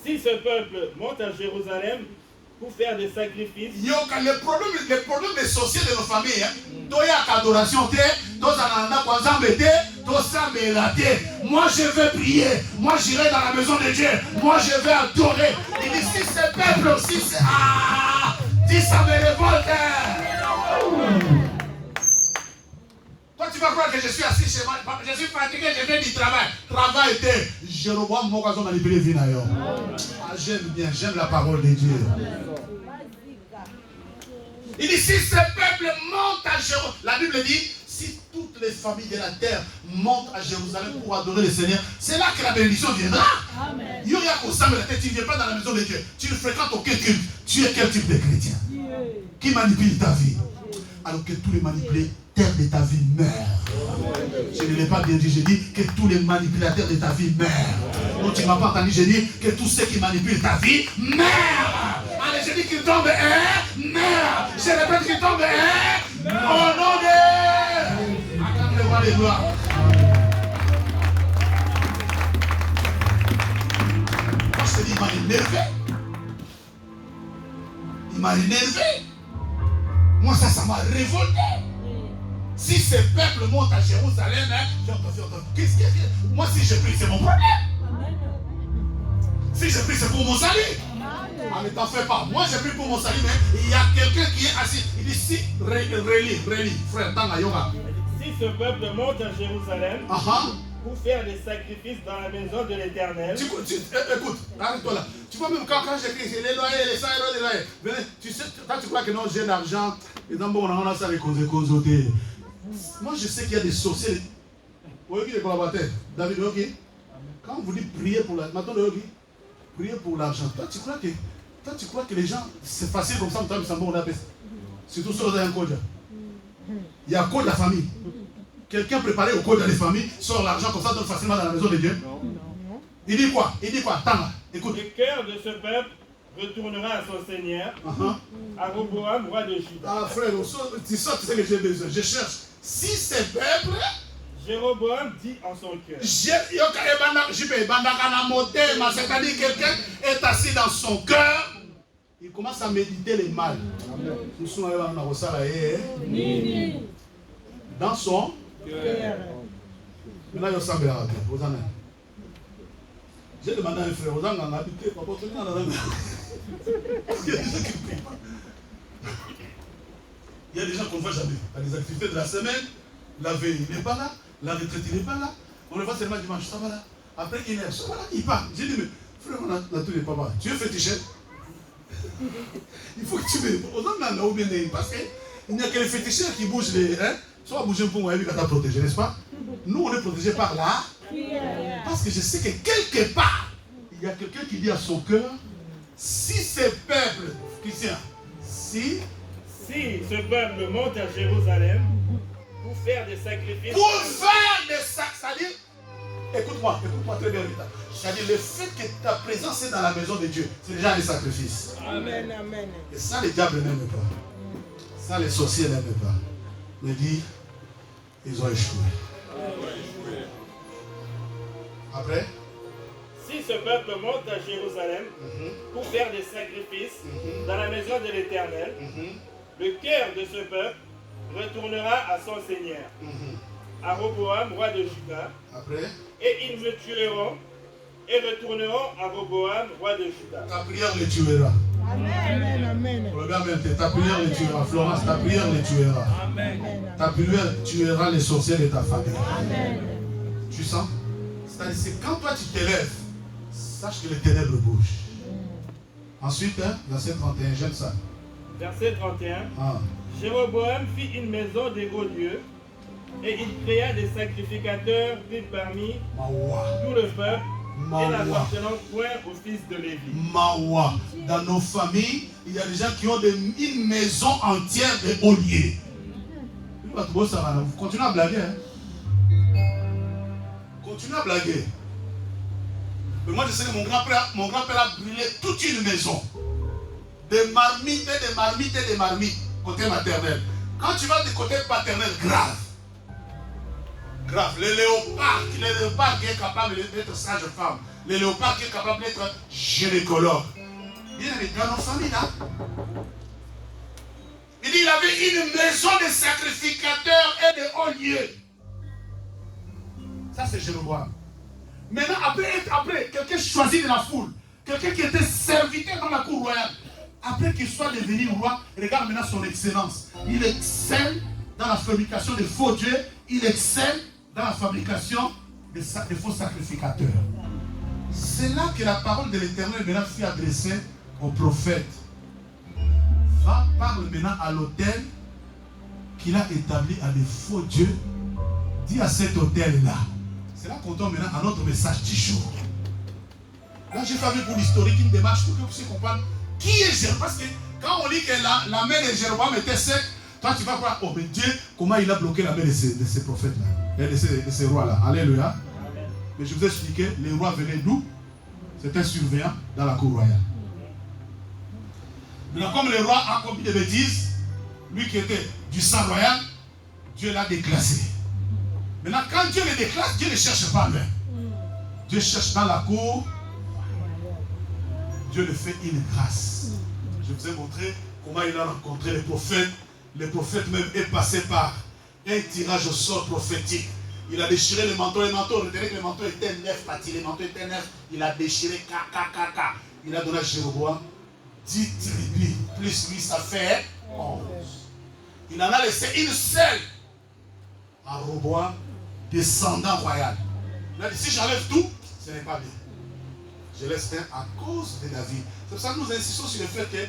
Speaker 6: Si ce peuple monte à Jérusalem pour faire des sacrifices.
Speaker 3: Le problème des sorciers de nos familles, adoration, moi je veux prier, moi j'irai dans la maison de Dieu, moi je vais adorer. Il dit si ce peuple aussi, dis ça me révolte. Toi tu vas croire que je suis assis chez moi, je suis fatigué, je fais du travail. Travail était, Jéroboam m'a manipulé vie d'ailleurs. J'aime la parole de Dieu. Il dit si ce peuple monte à Jérusalem, la Bible dit si toutes les familles de la terre montent à Jérusalem pour adorer le Seigneur, c'est là que la bénédiction viendra. Amen. Il y a qu'au sein de la tête, tu ne viens pas dans la maison de Dieu, tu ne fréquentes aucun culte. Tu es quel type de chrétien? Qui manipule ta vie? Alors que tous les manipulateurs de ta vie meurent. Je ne l'ai pas bien dit, j'ai dit que tous les manipulateurs de ta vie meurent. Donc tu ne m'as pas entendu, j'ai dit que tous ceux qui manipulent ta vie meurent. Allez, j'ai dit qu'ils tombent meurent. Je répète qu'ils tombent au nom de... Acclame le roi des gloires. Moi je te dis, il m'a énervé. Il m'a énervé. Moi ça m'a révolté. Si ce peuple monte à Jérusalem, moi si je prie, c'est mon problème. Si je prie, c'est pour mon salut. Ne t'en fais pas. Moi je prie pour mon salut, mais il y a quelqu'un qui est assis. Il dit si, relis, frère, dans la yoga.
Speaker 6: Si ce peuple monte à Jérusalem pour faire des sacrifices dans la maison de l'Éternel.
Speaker 3: Écoute, arrête-toi là. Tu vois même quand j'écris, c'est les loyers, les salaires, les loyers. Venez, tu sais, quand tu crois que non, j'ai d'argent, et dans bon, on a ça, les causes. Moi je sais qu'il y a des sorciers. Vous voyez les collaborateurs, David, ok. Quand vous dites prier pour l'argent, maintenant, prier pour l'argent. Toi tu crois que les gens, c'est facile comme ça, on a fait. Surtout sur un code. Il y a un code de la famille. Quelqu'un préparé au code de la famille sort l'argent comme ça, donne facilement dans la maison de Dieu. Il dit quoi? Attends, écoute.
Speaker 6: Le cœur de ce peuple retournera à son Seigneur, à Roboam, roi de Juda.
Speaker 3: Ah frère, tu sais que j'ai besoin. Je cherche. Si ce peuple...
Speaker 6: Jéroboam dit en son cœur.
Speaker 3: C'est-à-dire quelqu'un est assis dans son cœur. Il commence à méditer les mal. Dans son cœur. J'ai demandé à un frère, vous en habité, il y a des gens qu'on ne voit jamais. À des activités de la semaine, la veille, il n'est pas là. La retraite, il n'est pas là. On le voit seulement dimanche, ça va là. Après, il est là, ça va là, il part. J'ai dit, mais frère, on a tous les papas. Tu es féticheur? Il faut que tu me... Parce qu'il n'y a que les féticheurs qui bougent les... Soit bouger pour moi, il va protéger, n'est-ce pas? Nous, on est protégés par là. Parce que je sais que quelque part, il y a quelqu'un qui dit à son cœur, si ce peuple, Christian, si
Speaker 6: ce peuple monte à Jérusalem pour faire des sacrifices.
Speaker 3: Pour faire des sacrifices, c'est-à-dire, écoute-moi très bien, Rita. C'est-à-dire, le fait que ta présence est dans la maison de Dieu, c'est déjà un sacrifice.
Speaker 4: Amen, amen.
Speaker 3: Et ça, les diables n'aiment pas. Ça, les sorciers n'aiment pas. Mais dit, ils ont échoué. Après,
Speaker 6: si ce peuple monte à Jérusalem pour faire des sacrifices dans la maison de l'Éternel, le cœur de ce peuple retournera à son Seigneur, à Roboam, roi de Juda.
Speaker 3: Après,
Speaker 6: et ils me tueront et retourneront à Roboam, roi de Juda.
Speaker 3: Ta prière les tuera.
Speaker 4: Amen. Amen.
Speaker 3: Regarde même, ta prière les tuera. Florence, ta prière les tuera. Ta prière tuera les sorciers de ta famille.
Speaker 4: Amen.
Speaker 3: Tu sens? C'est-à-dire, c'est quand toi tu t'élèves, sache que les ténèbres bougent. Ensuite, hein, verset 31, j'aime ça.
Speaker 6: Verset 31.
Speaker 3: Ah.
Speaker 6: Jéroboam fit une maison des hauts lieux et il créa des sacrificateurs pris parmi
Speaker 3: Mawa.
Speaker 6: tout le peuple et
Speaker 3: Mawa.
Speaker 6: n'appartenant point aux fils de Lévi.
Speaker 3: Mawa. Dans nos familles, il y a des gens qui ont une maison entière de hauts lieux. Vous continuez à blaguer. Hein? Continuez à blaguer. Mais moi, je sais que mon grand-père a brûlé toute une maison. Des marmites, des marmites, des marmites, côté maternel. Quand tu vas du côté paternel, grave. Grave. Le léopard qui est capable d'être sage-femme. Le léopard qui est capable d'être gynécologue. Il est dans nos familles là. Il dit qu'il avait une maison de sacrificateurs et de hauts lieux. Ça c'est Jéroboam. Maintenant, après quelqu'un choisi de la foule, quelqu'un qui était serviteur dans la cour royale, après qu'il soit devenu roi, regarde maintenant son excellence. Il excelle dans la fabrication de faux dieux, il excelle dans la fabrication de faux sacrificateurs. C'est là que la parole de l'Éternel maintenant fut adressée au prophète. Va, parle maintenant à l'autel qu'il a établi à des faux dieux. Dis à cet autel-là. C'est là qu'on tombe maintenant à notre message du jour. Là, j'ai fait avec vous l'historique, une démarche pour que vous puissiez comprendre qui est Jéroboam. Parce que quand on dit que la main de Jéroboam était sec, toi tu vas croire, oh mais Dieu, comment il a bloqué la main de ces prophètes-là, de ces rois-là. Alléluia. Amen. Mais je vous ai expliqué, les rois venaient d'où? C'était un surveillant dans la cour royale. Maintenant, comme le roi a commis des bêtises, lui qui était du sang royal, Dieu l'a déclassé. Maintenant, quand Dieu le déclasse, Dieu ne cherche pas lui. Dieu cherche dans la cour. Dieu le fait une grâce. Je vous ai montré comment il a rencontré les prophètes. Le prophète même est passé par un tirage au sort prophétique. Il a déchiré le manteau. Retenez que le manteau était neuf, le manteau était neuf. Il a déchiré, il a donné à Jéroboam 10 tribus. Plus lui, ça fait 11. Il en a laissé une seule à Roboam, descendant royal. Il a dit, si j'enlève tout, ce n'est pas bien. Je laisse un à cause de David. C'est pour ça que nous insistons sur le fait que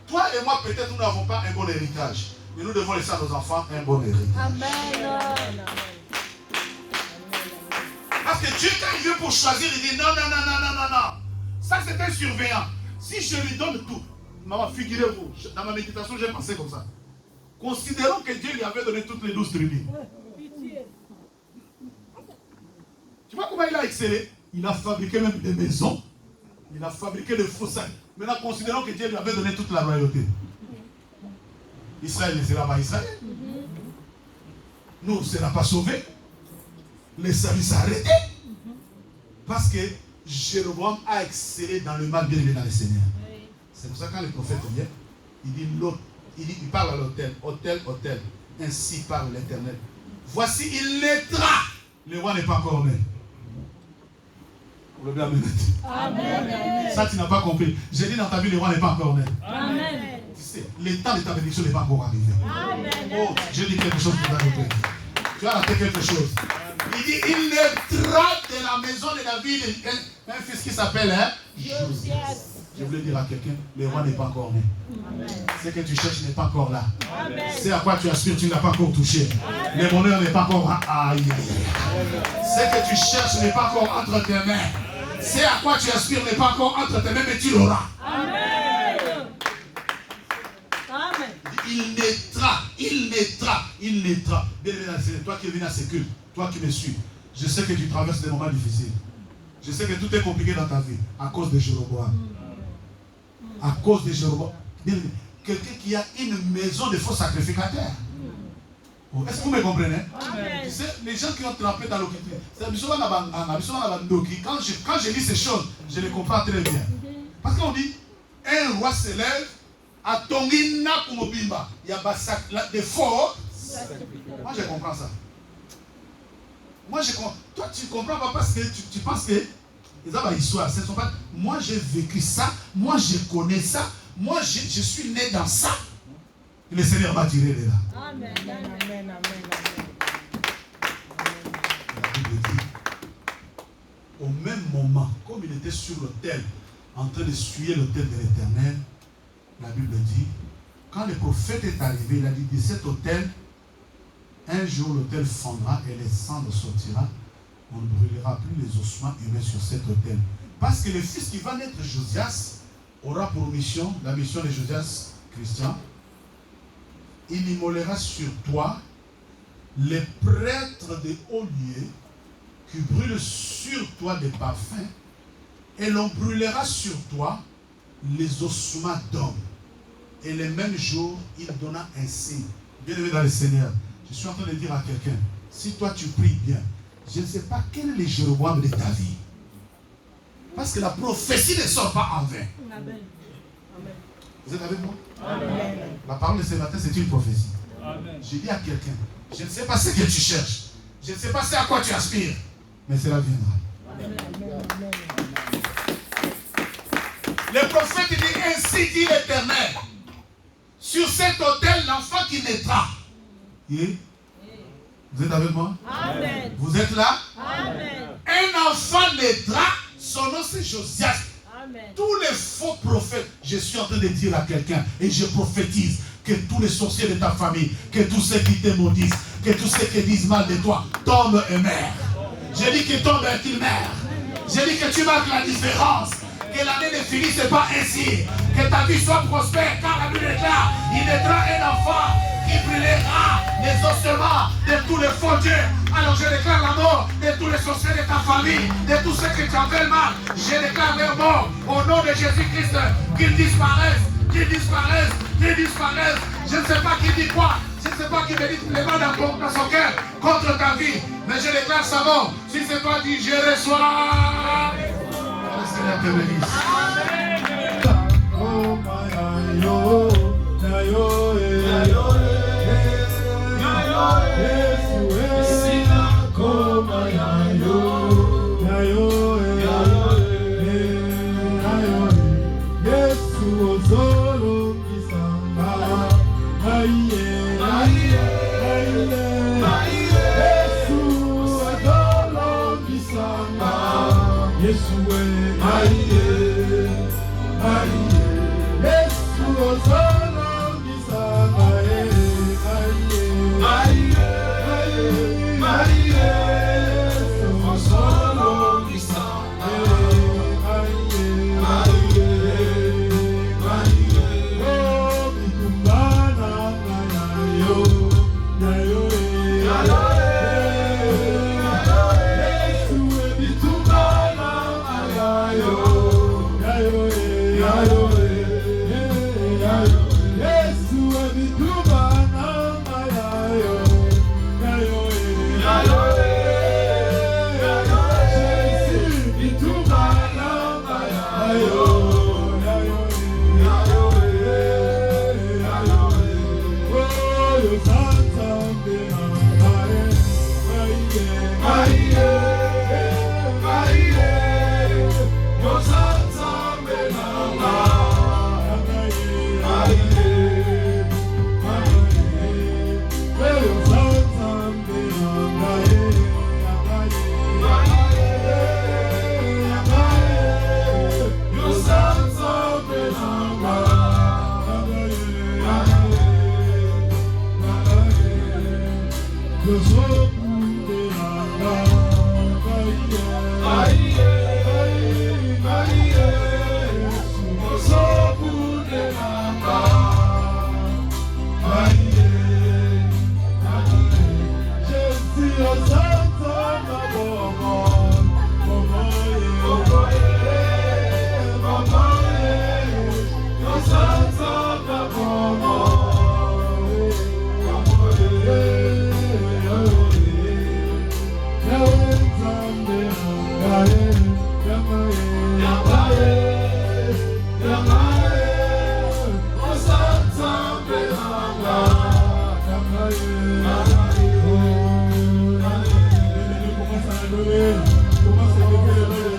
Speaker 3: toi et moi, peut-être nous n'avons pas un bon héritage. Mais nous devons laisser à nos enfants un bon héritage.
Speaker 4: Amen.
Speaker 3: Parce que Dieu, quand il vient pour choisir, il dit non. Ça, c'est un surveillant. Si je lui donne tout, maman, figurez-vous, dans ma méditation, j'ai pensé comme ça. Considérons que Dieu lui avait donné toutes les 12 tribus. Tu vois comment il a excellé? Il a fabriqué même des maisons. Il a fabriqué des faux sacs. Maintenant, considérons que Dieu lui avait donné toute la royauté. Israël ne sera pas Israël. Nous ne sera pas sauvé. Les salut s'est arrêté. Parce que Jéroboam a excellé dans le mal, bien aimé dans le Seigneur. C'est pour ça que quand le prophète vient, il dit l'autre. Il parle à l'autel. Autel. Ainsi parle l'Éternel. Voici, il naîtra. Le roi n'est pas encore né. Amen. Ça, tu n'as pas compris. J'ai dit dans ta vie, le roi n'est pas encore né.
Speaker 4: Amen.
Speaker 3: Tu sais, le temps de ta bénédiction n'est pas encore arrivé.
Speaker 4: Amen.
Speaker 3: Oh, j'ai dit quelque chose pour t'ajouter. Tu as raté quelque chose. Il dit, il naîtra de la maison de David un fils qui s'appelle Josias. Je voulais dire à quelqu'un, le roi n'est pas encore né. Ce que tu cherches n'est pas encore là. C'est à quoi tu aspires, tu n'as pas encore touché. Le bonheur n'est pas encore. Aïe. Ce que tu cherches n'est pas encore entre tes mains. C'est à quoi tu aspires n'est pas encore entre tes mains, mais tu l'auras.
Speaker 4: Amen.
Speaker 3: Il naîtra. Bien évidemment, c'est toi qui es venu à ce culte, toi qui me suis. Je sais que tu traverses des moments difficiles. Je sais que tout est compliqué dans ta vie à cause de Jéroboam. À cause de Jéroboam. Quelqu'un qui a une maison de faux sacrificateurs. Est-ce que vous me comprenez?
Speaker 4: Amen.
Speaker 3: Tu sais, les gens qui ont trempé dans l'occultisme, quand je lis ces choses, je les comprends très bien. Parce qu'on dit, un roi se lève, à Tongina Kumobimba, il y a des faux. Moi je comprends ça. Moi je comprends. Toi tu ne comprends pas parce que tu penses que les hommes histoire, ce ne sont pas. Moi j'ai vécu ça, moi je connais ça, moi je suis né dans ça. Le Seigneur m'a tiré de là.
Speaker 4: Amen. Amen. Amen.
Speaker 3: La Bible dit, au même moment, comme il était sur l'autel, en train de suyer l'autel de l'Éternel, la Bible dit, quand le prophète est arrivé, il a dit, de cet autel, un jour l'autel fondra et les cendres sortira. On ne brûlera plus les ossements humains sur cet autel. Parce que le fils qui va naître, Josias, aura pour mission, la mission de Josias, Christian, il immolera sur toi les prêtres des hauts lieux qui brûlent sur toi des parfums, et l'on brûlera sur toi les ossements d'hommes. Et le même jour, il donna un signe. Bien-aimé dans le Seigneur, je suis en train de dire à quelqu'un, si toi tu pries bien, je ne sais pas quel est le Jéroboam de ta vie. Parce que la prophétie ne sort pas en vain.
Speaker 4: Amen.
Speaker 3: Vous êtes avec moi?
Speaker 4: Amen.
Speaker 3: La parole de ce matin, c'est une prophétie.
Speaker 5: Amen.
Speaker 3: Je dis à quelqu'un, je ne sais pas ce que tu cherches, je ne sais pas ce à quoi tu aspires, mais cela viendra. Le prophète dit, ainsi dit l'Éternel, sur cet autel, l'enfant qui naîtra. Vous êtes avec moi?
Speaker 4: Amen.
Speaker 3: Vous êtes là?
Speaker 4: Amen.
Speaker 3: Un enfant naîtra, son nom c'est Josias.
Speaker 4: Amen.
Speaker 3: Tous les faux prophètes, je suis en train de dire à quelqu'un, et je prophétise, que tous les sorciers de ta famille, que tous ceux qui te maudissent, que tous ceux qui disent mal de toi, tombent et meurent. Je dis qu'ils tombent et qu'ils meurent. Je dis que tu marques la différence. Que l'année ne finisse pas ainsi. Que ta vie soit prospère, car la Bible est là. Il naîtra un enfant qui brûlera les ossements de tous les faux dieux. Alors je déclare la mort de tous les sorciers de ta famille, de tous ceux qui t'en veulent mal. Je déclare leur mort au nom de Jésus-Christ. Qu'ils disparaissent, qu'ils disparaissent, qu'ils disparaissent. Je ne sais pas qui dit quoi. Je ne sais pas qui médite les mains dans son cœur contre ta vie. Mais je déclare sa mort. Si c'est toi, dis je reçois. Le Seigneur te bénisse.
Speaker 2: Ayo.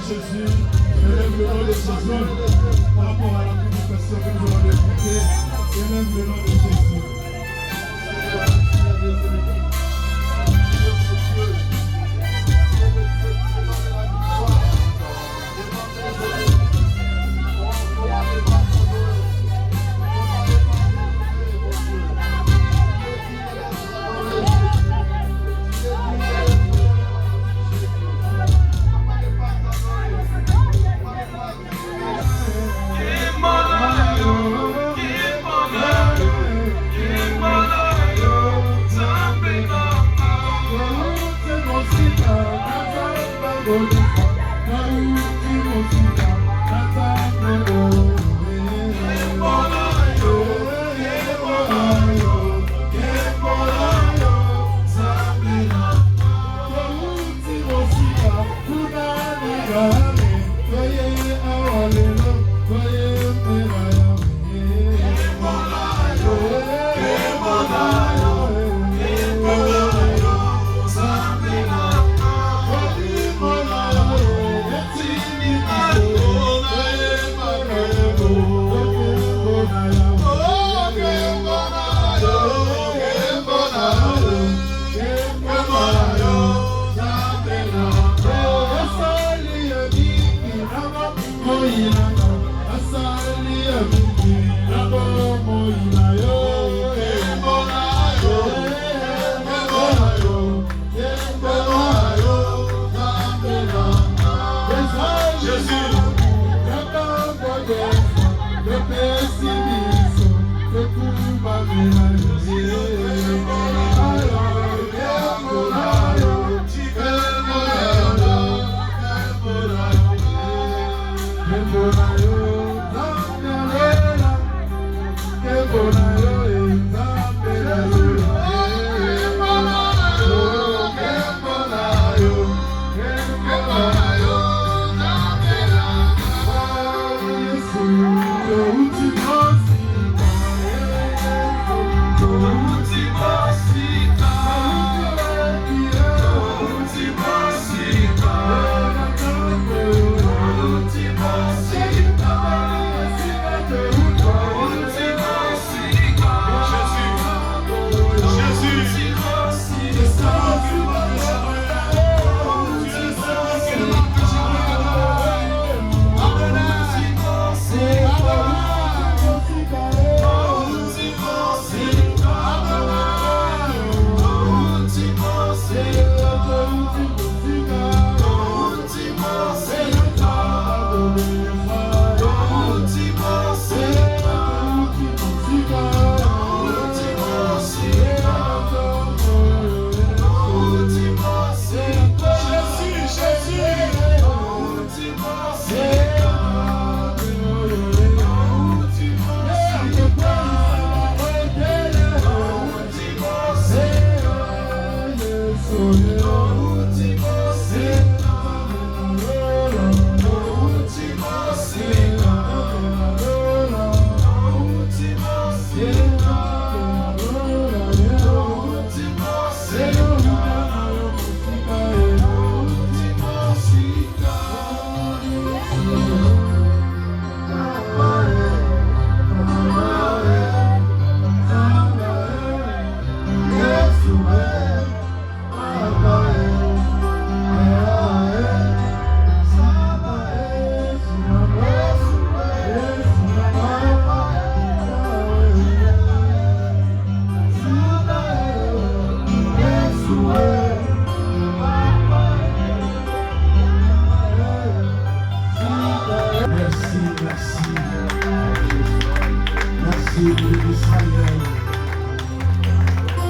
Speaker 2: Jésus. Élève le nom de Jésus. Par rapport à la communication que nous allons écouter. Élève le nom de Jésus.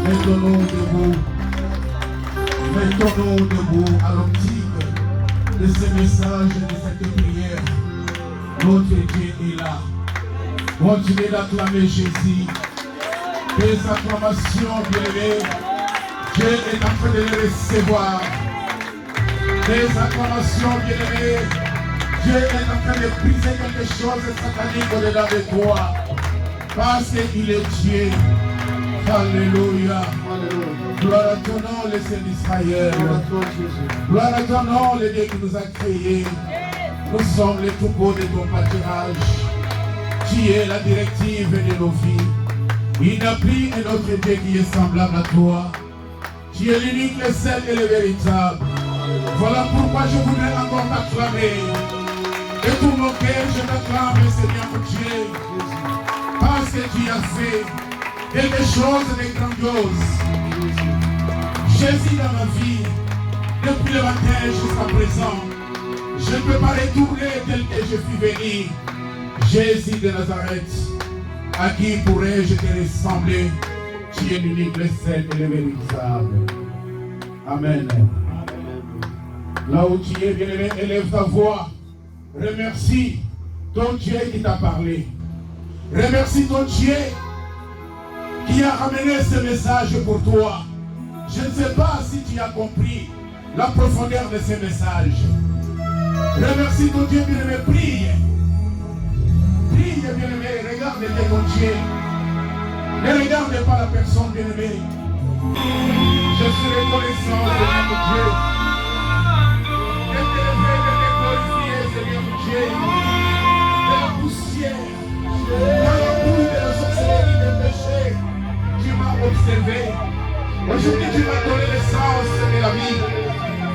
Speaker 1: Mettons-nous debout. Mettons-nous debout à l'optique de ce message et de cette prière. Notre Dieu est là. Continuez d'acclamer Jésus. Des acclamations, bien-aimés. Dieu est en train de les recevoir. Des acclamations, bien-aimés. Dieu est en train de briser quelque chose de satanique au-delà de toi. Parce qu'il est Dieu. Alléluia. Gloire à ton nom, le Seigneur d'Israël. Gloire à ton nom, le Dieu qui nous a créés.
Speaker 3: Nous sommes les troupeaux de ton pâturage. Tu es la directive de nos vies. Il n'y a plus un autre Dieu qui est semblable à toi. Tu es l'unique, le seul et le véritable. Voilà pourquoi je voudrais encore t'acclamer. De tout mon cœur, je t'acclame, Seigneur mon Dieu. Parce que tu as fait quelque chose de grandiose. Jésus dans ma vie, depuis le matin jusqu'à présent, je ne peux pas retourner tel que je suis venu. Jésus de Nazareth, à qui pourrais-je te ressembler? Tu es l'unique, le seul et le véritable. Amen. Là où tu es, bien-aimé, élève ta voix. Remercie ton Dieu qui t'a parlé. Remercie ton Dieu qui a ramené ce message pour toi. Je ne sais pas si tu as compris la profondeur de ce message. Remercie ton Dieu, bien-aimé, prie. Prie, bien-aimé, regarde ton Dieu. Ne regarde pas la personne, bien-aimé. Je suis reconnaissant, Seigneur mon Dieu. De t'élever, de te glorifier, Seigneur mon Dieu. De la poussière, dans la boue de la sorcellerie des péchés, tu m'as observé. Aujourd'hui, tu m'as donné l'essence de la vie.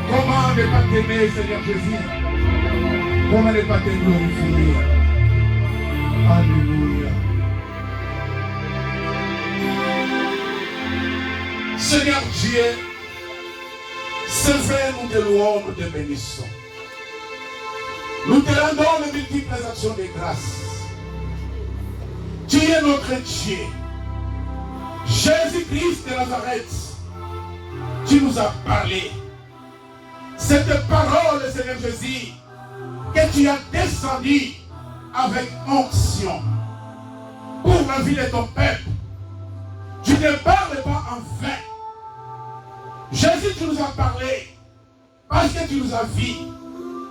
Speaker 3: Comment ne pas t'aimer, Seigneur Jésus? Comment ne pas te glorifier? Alléluia. Seigneur Dieu, c'est vrai, nous te louons, nous te bénissons. Nous te rendons les multiples actions de grâce. Tu es notre Dieu. Jésus-Christ de Nazareth, tu nous as parlé. Cette parole, Seigneur Jésus, que tu as descendu avec onction pour la vie de ton peuple. Tu ne parles pas en vain. Jésus, tu nous as parlé parce que tu nous as vu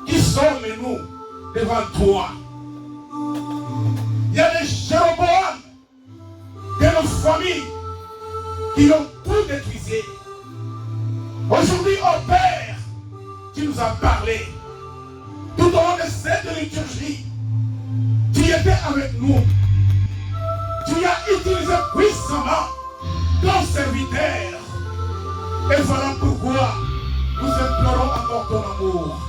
Speaker 3: qui sommes-nous devant toi. Il y a des Jéroboam de nos familles qui ont tout détruisé. Aujourd'hui, oh Père, tu nous as parlé. Tout au long de cette liturgie, tu étais avec nous. Tu as utilisé puissamment ton serviteur. Et voilà pourquoi nous implorons encore ton amour.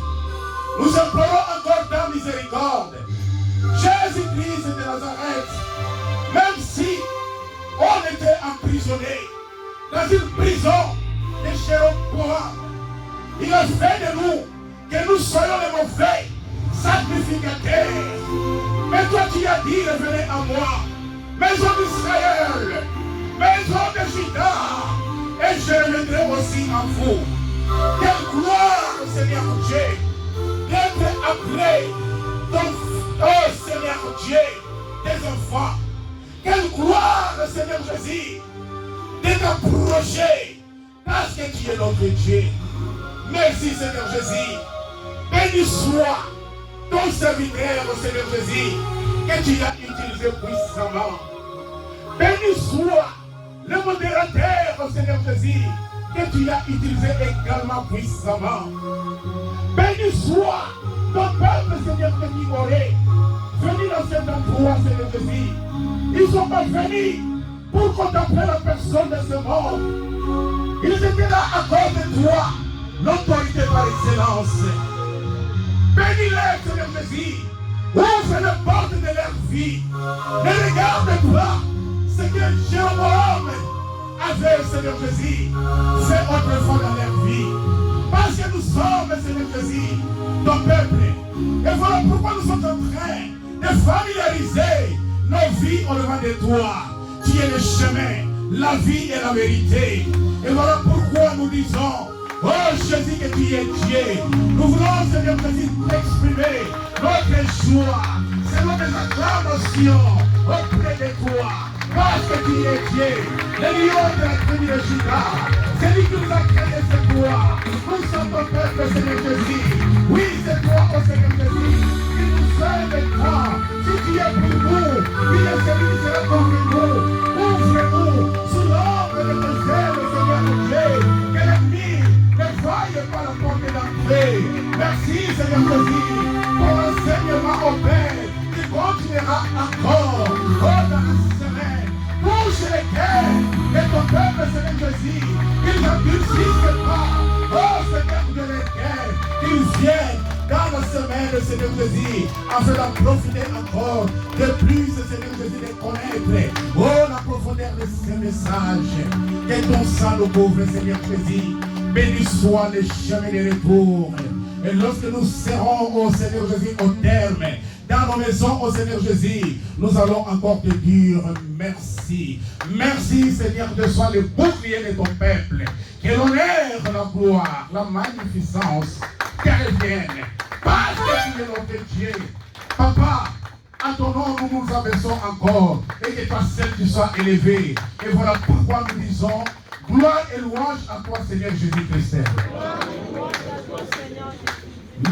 Speaker 3: Nous implorons encore ta miséricorde. Jésus-Christ de Nazareth, même si on était emprisonné dans une prison de Jéroboam, il a fait de nous que nous soyons les mauvais sacrificateurs. Mais toi tu as dit, revenez à moi, maison d'Israël, maison de Juda, et je reviendrai aussi en vous. Quelle gloire, Seigneur Dieu, d'être appelé ton Seigneur Dieu, tes enfants. Quelle gloire, Seigneur Jésus, de t'approcher parce que tu es notre Dieu. Merci, Seigneur Jésus. Béni soit ton serviteur, Seigneur Jésus, que tu as utilisé puissamment. Béni soit le modérateur, Seigneur Jésus, que tu as utilisé également puissamment. Béni soit ton peuple, Seigneur, qui aurait venu dans cet endroit, Seigneur Jésus. Ils ne sont pas venus pour contempler la personne de ce monde. Ils étaient là à cause de toi, l'autorité par excellence. Bénis-les, Seigneur Jésus. Ouvre les portes de leur vie. Ne regarde pas ce que Jéroboam avait, Seigneur Jésus, fait autrefois dans leur vie. Parce que nous sommes, Seigneur Jésus, ton peuple. Et voilà pourquoi nous sommes en train de familiariser nos vies au devant de toi. Tu es le chemin, la vie et la vérité. Et voilà pourquoi nous disons, oh Jésus, que tu es Dieu. Nous voulons, Seigneur Jésus, exprimer notre joie. C'est notre acclamation auprès de toi. Parce que tu es Dieu, le lion de la tribu de Juda. C'est lui qui nous a créé, c'est toi. Nous sommes ton peuple, Seigneur Jésus. Oui, c'est toi, oh Seigneur Jésus, qui nous sert de toi. Si tu es pour nous, il est celui qui sera contre nous. Ouvre-nous sous l'ombre de ton ciel, Seigneur Dieu. Que l'ennemi ne voie pas la porte d'entrée. Merci, Seigneur Jésus, pour la continuera encore dans la semaine. Touche les cœurs de ton peuple, Seigneur Jésus. Qu'ils n'endurcissent pas, oh Seigneur de les cœurs, qu'ils viennent dans la semaine, Seigneur Jésus, afin d'en profiter encore de plus, Seigneur Jésus, de connaître, oh, la profondeur de ces messages. Que ton sang nous couvre, Seigneur Jésus. Béni soit le chemin de retour. Et lorsque nous serons, au Seigneur Jésus, au terme, dans nos maisons, au Seigneur Jésus, nous allons encore te dire merci. Merci, Seigneur, de sois le bouclier de ton peuple. Que l'honneur, la gloire, la magnificence te reviennent. Parce que tu es notre Dieu. Papa, à ton nom, nous nous abaissons encore. Et que toi seul tu sois élevé. Et voilà pourquoi nous disons gloire et louange à toi, Seigneur Jésus-Christ.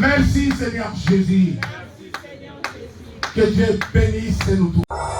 Speaker 3: Merci, Seigneur Jésus. Que Dieu bénisse nous tous.